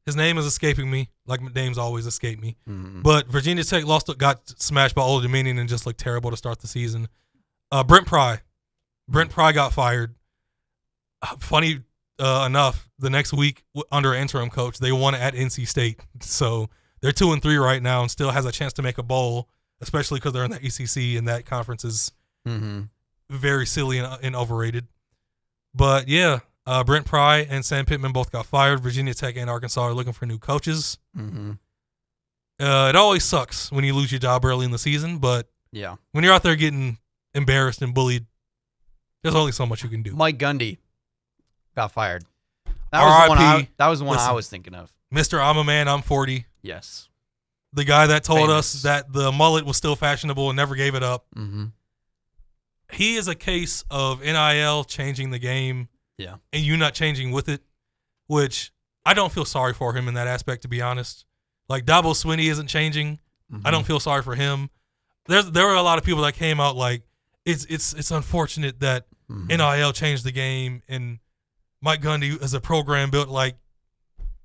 His name is escaping me. Like names always escape me. Mm-hmm. But Virginia Tech got smashed by Old Dominion and just looked terrible to start the season. Brent Pry. Brent Pry got fired. Funny enough, the next week under interim coach, they won at NC State. So they're 2-3 right now and still has a chance to make a bowl, especially because they're in the ACC and that conference is very silly and overrated. But yeah, Brent Pry and Sam Pittman both got fired. Virginia Tech and Arkansas are looking for new coaches. Mm-hmm. It always sucks when you lose your job early in the season, but Yeah. when you're out there getting embarrassed and bullied, there's only so much you can do. Mike Gundy got fired. That was the one I Listen. was thinking of. Mr. I'm a man, I'm 40. Yes. The guy that told Famous. us that the mullet was still fashionable and never gave it up. Mm-hmm. He is a case of NIL changing the game. Yeah. And you not changing with it, which I don't feel sorry for him in that aspect, to be honest. Like Dabo Swinney isn't changing. Mm-hmm. I don't feel sorry for him. There were a lot of people that came out like it's unfortunate that NIL changed the game and Mike Gundy is a program built like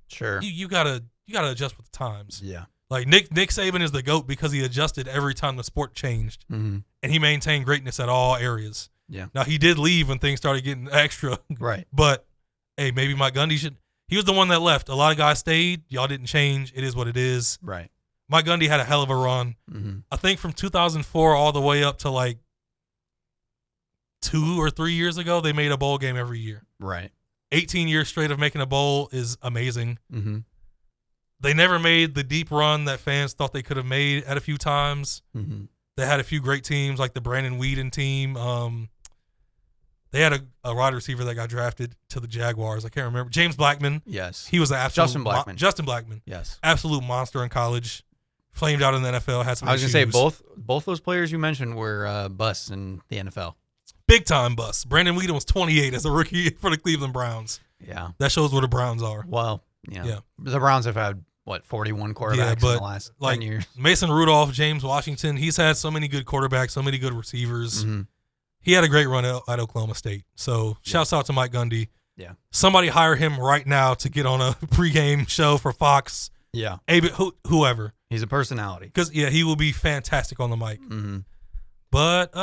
Sure. you gotta adjust with the times. Yeah. Like Nick Saban is the GOAT because he adjusted every time the sport changed Mm-hmm. and he maintained greatness at all areas. Yeah. Now he did leave when things started getting extra. Right. But hey, maybe Mike Gundy should. He was the one that left. A lot of guys stayed. Y'all didn't change. It is what it is. Right. Mike Gundy had a hell of a run. Mm-hmm. I think from 2004 all the way up to like 2 or 3 years ago, they made a bowl game every year. Right. 18 years straight of making a bowl is amazing. Mm-hmm. They never made the deep run that fans thought they could have made at a few times. Mm-hmm. They had a few great teams like the Brandon Whedon team. They had a wide receiver that got drafted to the Jaguars. I can't remember. James Blackman. Yes. He was an absolute Justin Blackman. Justin Blackman. Yes. Absolute monster in college. flamed out in the NFL. Had some I was going to say issues. both those players you mentioned were busts in the NFL. Big time bust. Brandon Weeden was 28 as a rookie for the Cleveland Browns. Yeah. That shows where the Browns are. Well, yeah. The Browns have had, 41 quarterbacks but in the last 10 years? Mason Rudolph, James Washington, he's had so many good quarterbacks, so many good receivers. Mm-hmm. He had a great run at Oklahoma State. So shouts out to Mike Gundy. Yeah. Somebody hire him right now to get on a pregame show for Fox. Yeah. Whoever. He's a personality. Because, he will be fantastic on the mic. Mm-hmm. But,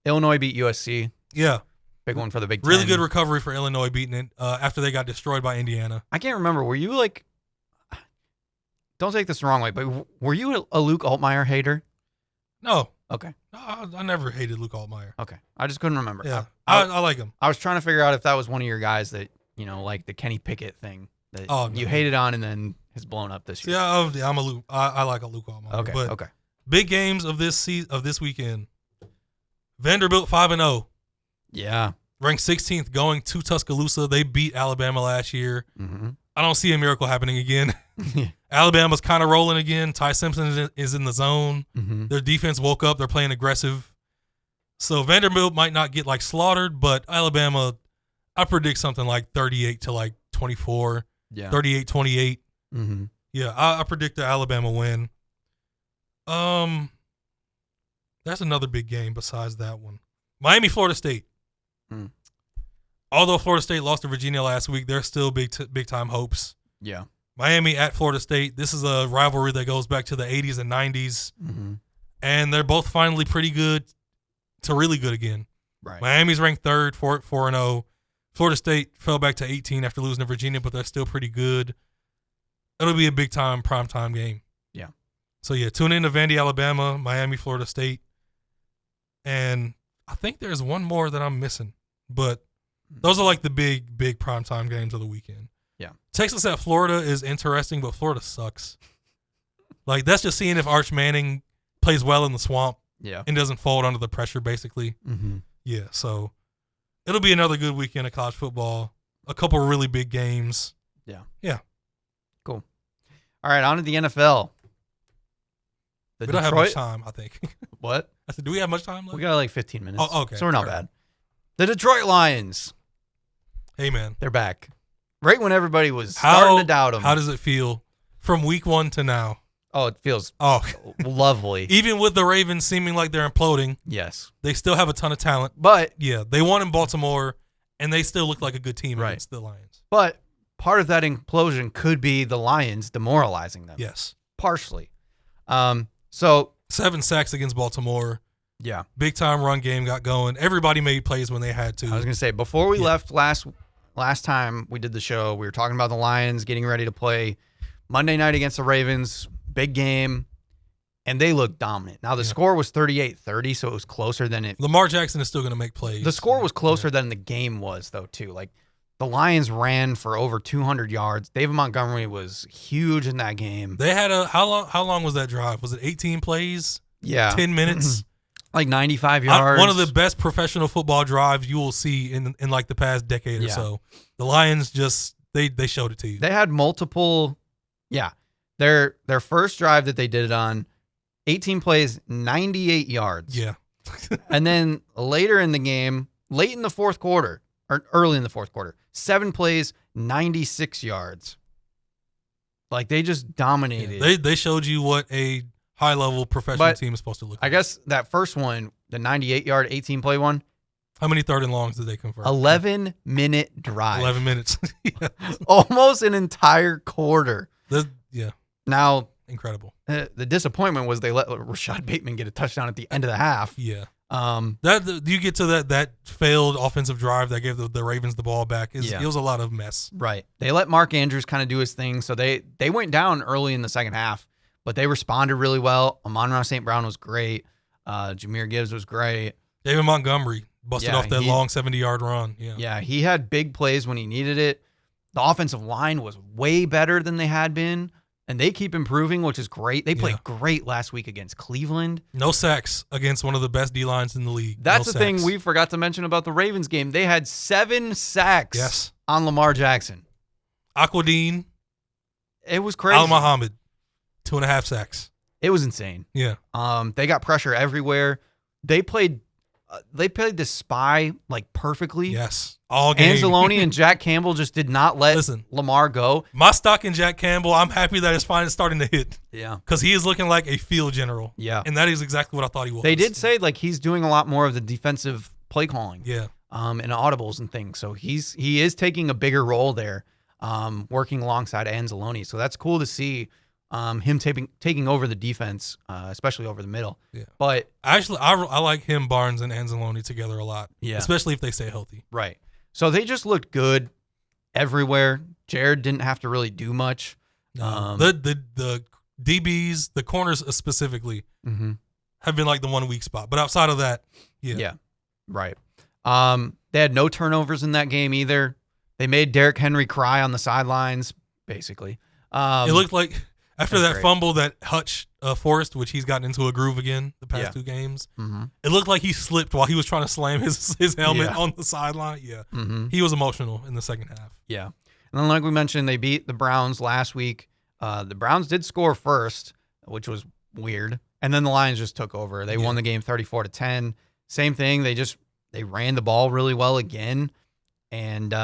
Illinois beat USC. yeah. Big one for the Big Ten. Really good recovery for Illinois beating it after they got destroyed by Indiana. I can't remember. Were you don't take this the wrong way, but were you a Luke Altmaier hater? No. Okay. I never hated Luke Altmaier. Okay. I just couldn't remember. Yeah. I like him. I was trying to figure out if that was one of your guys that, like the Kenny Pickett thing that you hated on and then has blown up this year. Yeah, I'm a Luke. I like a Luke Altmaier. Okay. But Okay. big games of this weekend. Vanderbilt 5-0. Yeah. Ranked 16th going to Tuscaloosa. They beat Alabama last year. Mm-hmm. I don't see a miracle happening again. Alabama's kind of rolling again. Ty Simpson is in the zone. Mm-hmm. Their defense woke up. They're playing aggressive. So Vanderbilt might not get slaughtered, but Alabama, I predict something like 38 to 24, Yeah. 38-28. Mm-hmm. Yeah, I predict the Alabama win. That's another big game besides that one. Miami, Florida State. Mm. Although Florida State lost to Virginia last week, they're still big time hopes. Yeah. Miami at Florida State. This is a rivalry that goes back to the 80s and 90s. Mm-hmm. And they're both finally pretty good to really good again. Right. Miami's ranked third, 4-0. Florida State fell back to 18 after losing to Virginia, but they're still pretty good. It'll be a big time, primetime game. Yeah. So, tune in to Vandy, Alabama, Miami, Florida State. And I think there's one more that I'm missing. But those are the big primetime games of the weekend. Yeah. Texas at Florida is interesting, but Florida sucks. That's just seeing if Arch Manning plays well in the swamp. Yeah. And doesn't fold under the pressure, basically. Mm-hmm. Yeah, so it'll be another good weekend of college football. A couple of really big games. Yeah. Yeah. Cool. All right, on to the NFL. We don't have much time, I think. What? I said, do we have much time left? We got 15 minutes. Oh, okay. So we're not All right. bad. The Detroit Lions. Hey, man. They're back. Right when everybody was starting to doubt them. How does it feel from week 1 to now? Oh, it feels Oh, lovely. even with the Ravens seeming like they're imploding, Yes. they still have a ton of talent. But Yeah, they won in Baltimore, and they still look like a good team Right. against the Lions. part of that implosion could be the Lions demoralizing them. Yes. Partially. So 7 sacks against Baltimore. yeah. Big time run game got going. Everybody made plays when they had to. I was gonna say before we left last time we did the show, we were talking about the Lions getting ready to play Monday night against the Ravens, big game, and they looked dominant. Now the score was 38-30, so it was closer than it. Lamar Jackson is still going to make plays. The score was closer than the game was, though, too. The Lions ran for over 200 yards. David Montgomery was huge in that game. They had how long was that drive? Was it 18 plays? Yeah. 10 minutes? 95 yards. One of the best professional football drives you will see in the past decade or so. The Lions just they showed it to you. They had multiple their first drive that they did it on 18 plays, 98 yards. Yeah. And then later in the game, late in the fourth quarter, or early in the fourth quarter, 7 plays, 96 yards. They just dominated. Yeah, they showed you what a high-level professional team is supposed to look like. I guess that first one, the 98-yard, 18-play one. How many third and longs did they convert? 11-minute drive. 11 minutes. Yeah. Almost an entire quarter. Yeah. Now, incredible. The disappointment was they let Rashad Bateman get a touchdown at the end of the half. Yeah. You get to that failed offensive drive that gave the Ravens the ball back. It was a lot of mess. Right. They let Mark Andrews kind of do his thing, so they went down early in the second half, but they responded really well. Amon-Ra St. Brown was great. Jahmyr Gibbs was great. David Montgomery busted off that long 70-yard run. Yeah. Yeah, he had big plays when he needed it. The offensive line was way better than they had been, and they keep improving, which is great. They played great last week against Cleveland. No sacks against one of the best D-lines in the league. That's the thing we forgot to mention about the Ravens game. They had 7 sacks on Lamar Jackson. Aquadine. It was crazy. Al Muhammad, 2.5 sacks. It was insane. Yeah. They got pressure everywhere. They played the spy like perfectly. Yes. All game. Anzalone and Jack Campbell just did not let Listen. Lamar go. My stock in Jack Campbell, I'm happy that it's finally starting to hit. Yeah. Because he is looking like a field general. Yeah. And that is exactly what I thought he was. They did say like he's doing a lot more of the defensive play calling. Yeah. And audibles and things. So he is taking a bigger role there, working alongside Anzalone. So that's cool to see him taking over the defense, especially over the middle. Yeah. But actually, I like him, Barnes, and Anzalone together a lot. Yeah. Especially if they stay healthy. Right. So they just looked good everywhere. Jared didn't have to really do much. The DBs, the corners specifically, have been like the one weak spot. But outside of that, yeah. Right. They had no turnovers in that game either. They made Derrick Henry cry on the sidelines, basically. It looked like after that great. fumble that Hutch forced, which he's gotten into a groove again the past two games, it looked like he slipped while he was trying to slam his helmet on the sideline. Yeah. He was emotional in the second half. Yeah. And then like we mentioned, they beat the Browns last week. The Browns did score first, which was weird. And then the Lions just took over. They won the game 34-10. Same thing. They ran the ball really well again, and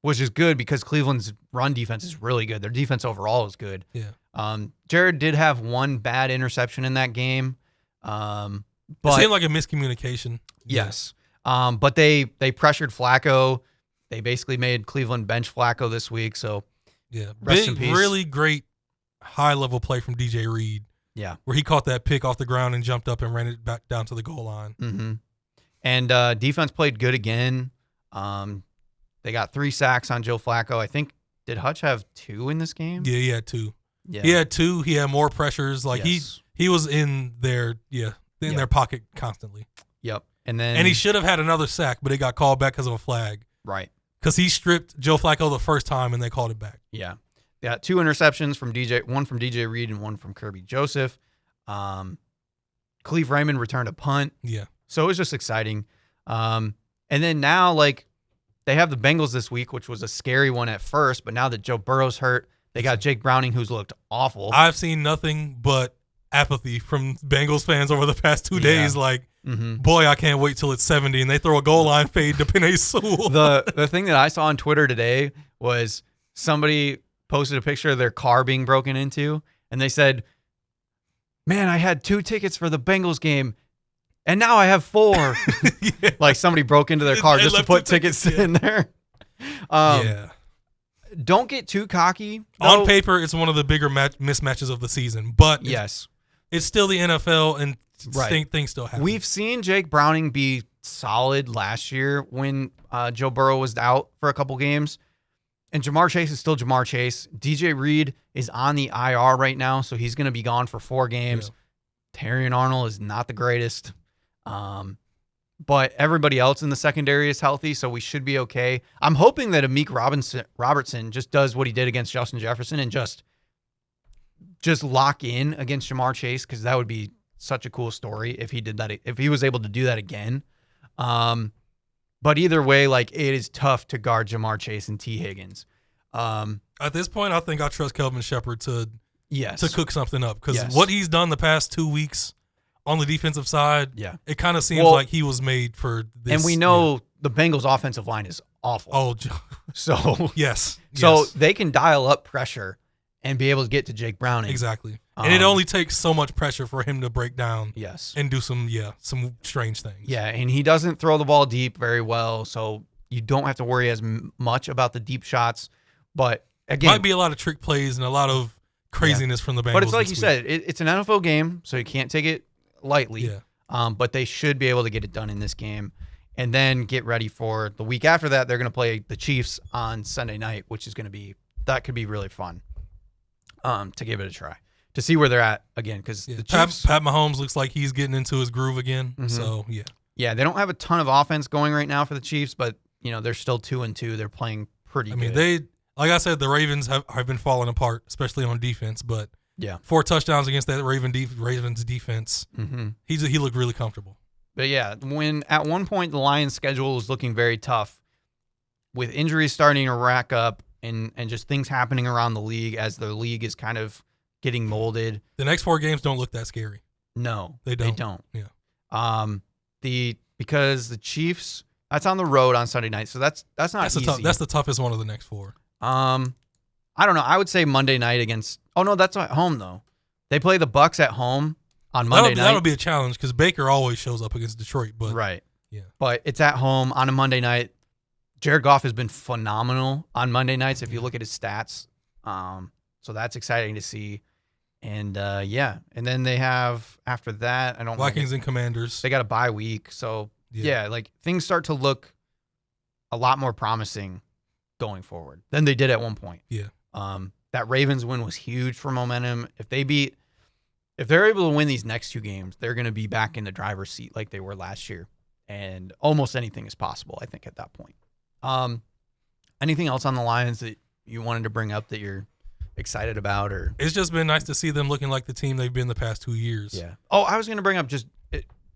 which is good because Cleveland's run defense is really good. Their defense overall is good. Yeah. Jared did have one bad interception in that game. But it seemed like a miscommunication. Yes. But they pressured Flacco. They basically made Cleveland bench Flacco this week. So yeah, rest in peace. Really great high level play from DJ Reed. Yeah, where he caught that pick off the ground and jumped up and ran it back down to the goal line. And defense played good again. They got 3 sacks on Joe Flacco. I think, did Hutch have 2 in this game? Yeah, he had 2. Yeah. He had 2. He had more pressures. Like he was in their their pocket constantly. Yep. And he should have had another sack, but it got called back because of a flag. Right. Because he stripped Joe Flacco the first time and they called it back. Yeah. They got 2 interceptions from one from DJ Reed and one from Kirby Joseph. Khalif Raymond returned a punt. Yeah. So it was just exciting. And then now, like, they have the Bengals this week, which was a scary one at first, but now that Joe Burrow's hurt, they got Jake Browning, who's looked awful. I've seen nothing but apathy from Bengals fans over the past 2 days. Like, boy, I can't wait till it's 70 and they throw a goal line fade to Penei Sewell. The thing that I saw on Twitter today was somebody posted a picture of their car being broken into, and they said, "Man, I had 2 tickets for the Bengals game, and now I have 4." Yeah. Like somebody broke into their car just to put tickets in there. Don't get too cocky. On though. paper, it's one of the bigger mismatches of the season, but Yes. it's still the NFL, and Right. things still happen. We've seen Jake Browning be solid last year when Joe Burrow was out for a couple games. And Jamar Chase is still Jamar Chase. DJ Reed is on the IR right now, so he's going to be gone for 4 games. Yeah. Terrion Arnold is not the greatest. But everybody else in the secondary is healthy, so we should be okay. I'm hoping that Amik Robertson just does what he did against Justin Jefferson and just lock in against Jamar Chase, because that would be such a cool story if he did that, if he was able to do that again. But either way, like, it is tough to guard Jamar Chase and T. Higgins. At this point, I think I trust Kelvin Shepard to Yes. cook something up, because what he's done the past 2 weeks on the defensive side, it kind of seems like he was made for this. And we know the Bengals' offensive line is awful. Oh, so yes. So they can dial up pressure and be able to get to Jake Browning. Exactly. And it only takes so much pressure for him to break down. Yes. And do some strange things. Yeah, and he doesn't throw the ball deep very well, so you don't have to worry as much about the deep shots. But again, might be a lot of trick plays and a lot of craziness from the Bengals. But it's like you said, it's an NFL game, so you can't take it lightly. Yeah. But they should be able to get it done in this game. And then get ready for the week after that. They're going to play the Chiefs on Sunday night, which is going to be, that could be really fun to give it a try, to see where they're at again. Because the Chiefs, Pat Mahomes looks like he's getting into his groove again. So, yeah, they don't have a ton of offense going right now for the Chiefs, but, you know, they're still 2-2. They're playing pretty good. I mean, like I said, the Ravens have been falling apart, especially on defense. But 4 touchdowns against that Ravens defense, he looked really comfortable. But yeah, when at one point the Lions' schedule was looking very tough, with injuries starting to rack up and just things happening around the league as the league is kind of getting molded. The next 4 games don't look that scary. No, They don't. Yeah. Because the Chiefs, that's on the road on Sunday night, so that's not easy. That's the toughest one of the next 4. I don't know. I would say Monday night against. Oh no, that's at home though. They play the Bucks at home on Monday night. That'll be a challenge because Baker always shows up against Detroit. But right. Yeah. But it's at home on a Monday night. Jared Goff has been phenomenal on Monday nights if you look at his stats. So that's exciting to see. And and then they have after that, Vikings and Commanders. They got a bye week, so like things start to look a lot more promising going forward than they did at one point. Yeah. That Ravens win was huge for momentum. If they're able to win these next 2 games, they're going to be back in the driver's seat like they were last year, and almost anything is possible, I think, at that point. Anything else on the Lions that you wanted to bring up that you're excited about? Or it's just been nice to see them looking like the team they've been the past 2 years. Yeah. Oh, I was going to bring up just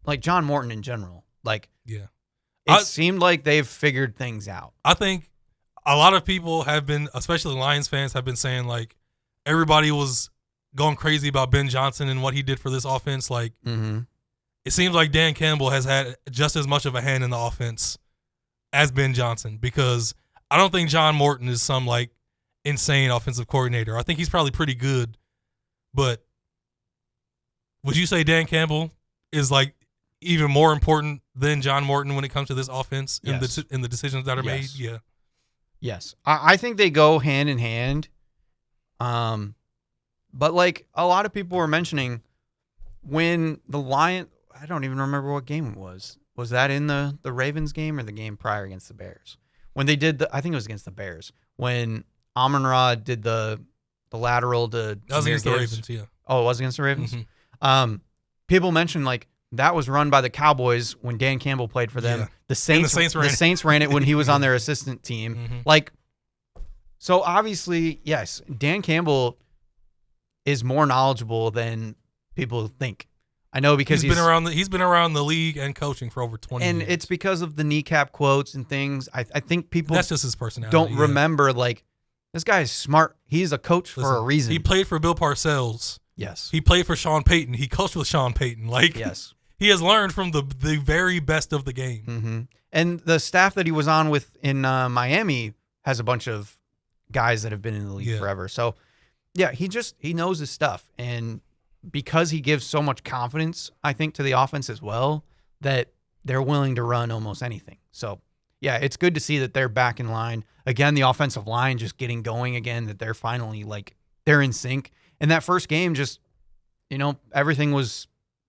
like John Morton in general. Like, yeah, it seemed like they've figured things out. I think a lot of people have been, especially Lions fans, have been saying like everybody was going crazy about Ben Johnson and what he did for this offense. Like, It seems like Dan Campbell has had just as much of a hand in the offense as Ben Johnson, because I don't think John Morton is some like insane offensive coordinator. I think he's probably pretty good, but would you say Dan Campbell is like even more important than John Morton when it comes to this offense in the decisions that are made? Yeah. Yes. I think they go hand in hand. But like a lot of people were mentioning when the Lions, I don't even remember what game it was. Was that in the Ravens game or the game prior against the Bears? When they did I think it was against the Bears. When Amon-Ra did the lateral to that was against the Gibbs. Ravens, yeah. Oh, it was against the Ravens? Mm-hmm. People mentioned like that was run by the Cowboys when Dan Campbell played for them. Yeah. The Saints ran it when he was on their assistant team. Mm-hmm. Like, so obviously, yes, Dan Campbell is more knowledgeable than people think. I know because he's been around the league and coaching for over 20 years. And it's because of the kneecap quotes and things. I think people that's just his personality. Don't remember like this guy is smart. He's a coach for a reason. He played for Bill Parcells. Yes. He played for Sean Payton. He coached with Sean Payton. Like, yes. He has learned from the very best of the game. Mm-hmm. And the staff that he was on with in Miami has a bunch of guys that have been in the league forever. So, yeah, he knows his stuff. And because he gives so much confidence, I think, to the offense as well, that they're willing to run almost anything. So, yeah, it's good to see that they're back in line. Again, the offensive line just getting going again, that they're finally, like, they're in sync. And that first game just, everything was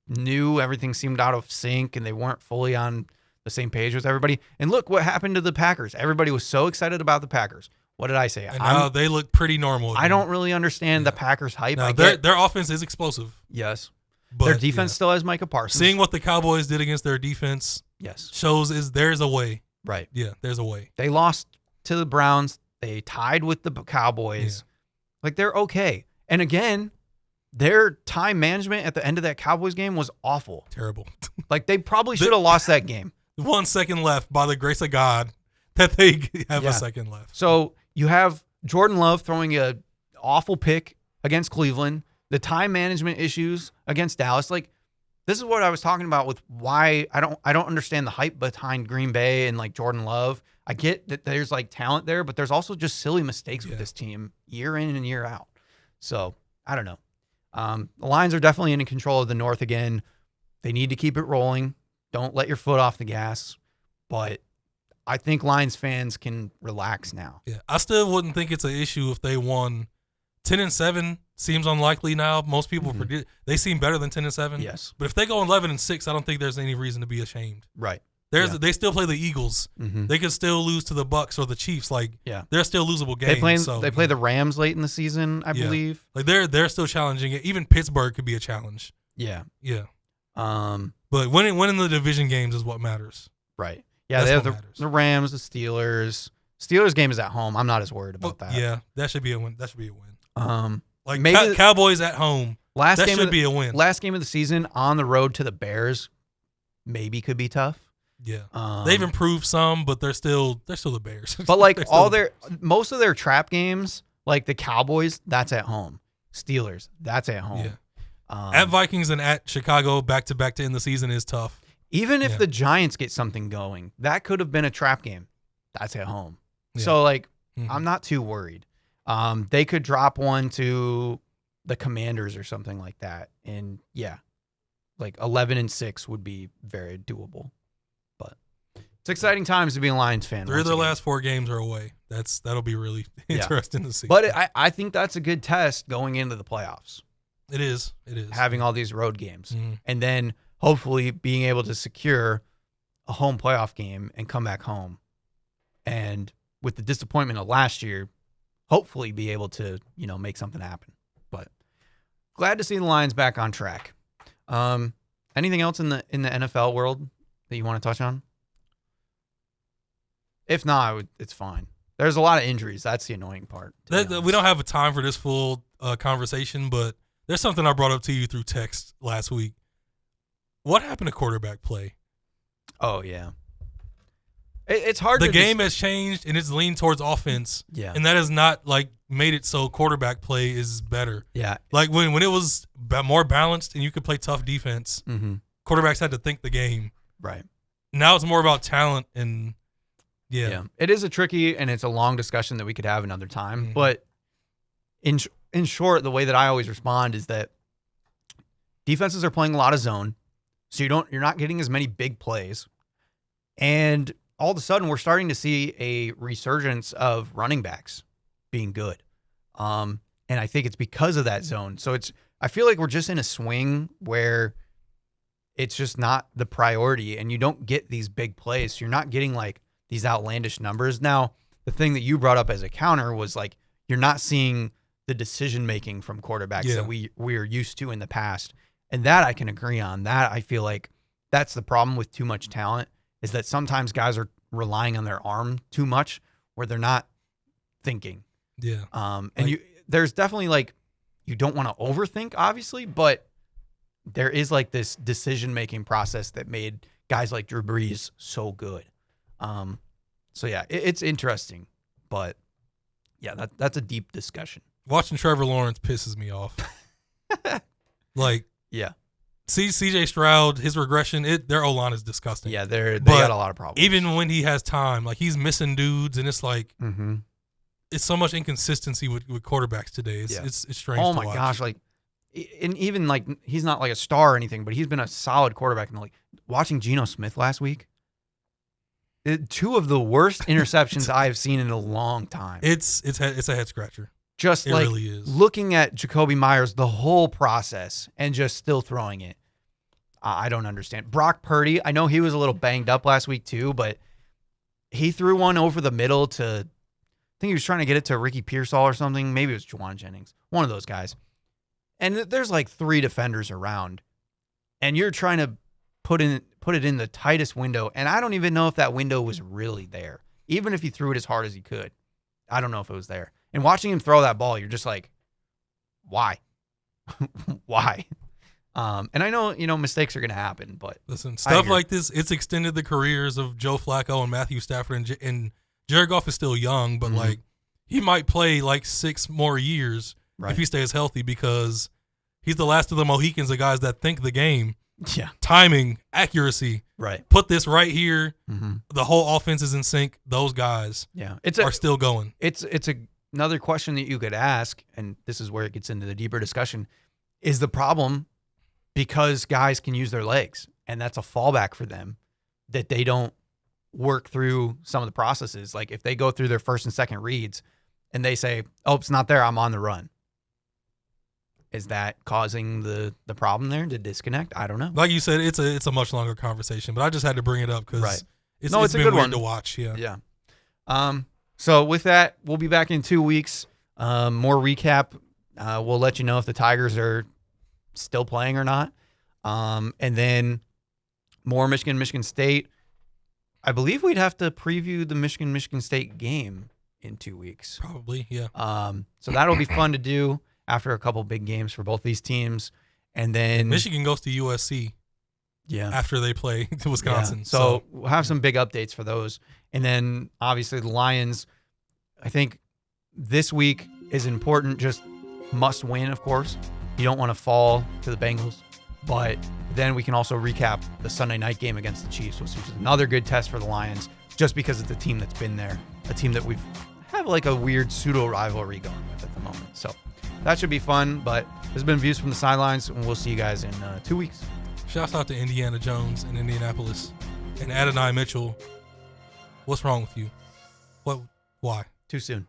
new. Everything seemed out of sync, and they weren't fully on the same page with everybody. And look what happened to the Packers. Everybody was so excited about the Packers. What did I say? And now they look pretty normal again. I don't really understand the Packers hype. No, their offense is explosive. Yes. But their defense still has Micah Parsons. Seeing what the Cowboys did against their defense shows there's a way. Right. Yeah, there's a way. They lost to the Browns. They tied with the Cowboys. Yeah. Like, they're okay. And again, their time management at the end of that Cowboys game was awful. Terrible. Like, they probably should have lost that game. 1 second left, by the grace of God, that they have a second left. So you have Jordan Love throwing a awful pick against Cleveland, the time management issues against Dallas. Like, this is what I was talking about with why I don't understand the hype behind Green Bay and like Jordan Love. I get that there's like talent there, but there's also just silly mistakes with this team year in and year out. So I don't know. The Lions are definitely in control of the North again. They need to keep it rolling. Don't let your foot off the gas. But I think Lions fans can relax now. Yeah, I still wouldn't think it's an issue if they won 10-7. Seems unlikely now. Most people predict they seem better than 10-7. Yes, but if they go 11-6, I don't think there's any reason to be ashamed. Right. They still play the Eagles. Mm-hmm. They could still lose to the Bucks or the Chiefs. Like, they're still losable games. They play the Rams late in the season, I believe. Like they're still challenging it. Even Pittsburgh could be a challenge. Yeah. Yeah. But winning the division games is what matters. Right. Yeah, they have the Rams, the Steelers. Steelers game is at home. I'm not as worried about that. Yeah, that should be a win. Like maybe Cowboys at home. That should be a win. Last game of the season on the road to the Bears maybe could be tough. Yeah. They've improved some, but they're still the Bears. But like most of their trap games, like the Cowboys, that's at home. Steelers, that's at home. Yeah. At Vikings and at Chicago back-to-back to end the season is tough. Even if Yeah. the Giants get something going, that could have been a trap game. That's at home. Yeah. So, like, Mhm. I'm not too worried. They could drop one to the Commanders or something like that. And, yeah, like 11-6 would be very doable. But it's exciting times to be a Lions fan. 3 of once their again. last 4 games are away. That'll be really Yeah. interesting to see. But I think that's a good test going into the playoffs, It is. having all these road games. Mhm. And then hopefully being able to secure a home playoff game and come back home. And with the disappointment of last year, hopefully be able to, make something happen. But glad to see the Lions back on track. Anything else in the NFL world that you want to touch on? If not, it's fine. There's a lot of injuries. That's the annoying part. We don't have a time for this full conversation, but there's something I brought up to you through text last week. What happened to quarterback play? Oh, yeah. It's hard The to game has changed, and it's leaned towards offense. Yeah. And that has not, made it so quarterback play is better. Yeah. Like, when it was more balanced and you could play tough defense, Mm-hmm. quarterbacks had to think the game. Right. Now it's more about talent and, Yeah. It is a tricky and it's a long discussion that we could have another time. Mhm. But in short, the way that I always respond is that defenses are playing a lot of zone, so you're not getting as many big plays. And all of a sudden we're starting to see a resurgence of running backs being good. And I think it's because of that zone. So I feel like we're just in a swing where it's just not the priority and you don't get these big plays. So you're not getting these outlandish numbers. Now, the thing that you brought up as a counter was you're not seeing the decision making from quarterbacks that we are used to in the past. And that I can agree on. That I feel like that's the problem with too much talent, is that sometimes guys are relying on their arm too much where they're not thinking. Yeah. And there's definitely you don't want to overthink, obviously, but there is this decision making process that made guys like Drew Brees so good. So yeah, it's interesting, but yeah, that's a deep discussion. Watching Trevor Lawrence pisses me off. Yeah. See CJ Stroud, his regression, their O-line is disgusting. Yeah, they But got a lot of problems. Even when he has time, he's missing dudes, and it's Mm-hmm. it's so much inconsistency with quarterbacks today. It's strange. Oh to my watch. gosh, and even he's not a star or anything, but he's been a solid quarterback. And watching Geno Smith last week, 2 of the worst interceptions I have seen in a long time. It's a head scratcher. Just It really is. looking at Jacoby Myers the whole process and just still throwing it. I don't understand. Brock Purdy, I know he was a little banged up last week too, but he threw one over the middle to, I think he was trying to get it to Ricky Pearsall or something. Maybe it was Juwan Jennings, one of those guys. And there's 3 defenders around, and you're trying to put it in the tightest window. And I don't even know if that window was really there, even if he threw it as hard as he could. I don't know if it was there. And watching him throw that ball, you're just why? Why? And I know, mistakes are going to happen, but Listen, stuff like this, it's extended the careers of Joe Flacco and Matthew Stafford, and Jared Goff is still young, but he might play 6 more years if he stays healthy, because he's the last of the Mohicans, the guys that think the game. Yeah. Timing, accuracy. Right. Put this right here. Mm-hmm. The whole offense is in sync. Those guys are still going. It's another question that you could ask, and this is where it gets into the deeper discussion. Is the problem because guys can use their legs, and that's a fallback for them, that they don't work through some of the processes? If they go through their first and second reads and they say, oh, it's not there, I'm on the run. Is that causing the problem there, the disconnect? I don't know. Like you said, it's a much longer conversation, but I just had to bring it up because it's a been good weird one to watch. Yeah. Yeah. So with that, we'll be back in 2 weeks. More recap. We'll let you know if the Tigers are still playing or not. And then more Michigan State. I believe we'd have to preview the Michigan State game in 2 weeks. Probably, yeah. So that'll be fun to do after a couple big games for both these teams. And then Michigan goes to USC after they play Wisconsin. Yeah. So we'll have some big updates for those. And then obviously the Lions, I think this week is important. Just must win, of course. You don't want to fall to the Bengals. But then we can also recap the Sunday night game against the Chiefs, which is another good test for the Lions, just because it's a team that's been there, a team that we've have like a weird pseudo rivalry going with at the moment. So that should be fun. But this has been Views from the Sidelines, and we'll see you guys in 2 weeks. Shouts out to Indiana Jones in Indianapolis and Adonai Mitchell. What's wrong with you? What? Why? Too soon.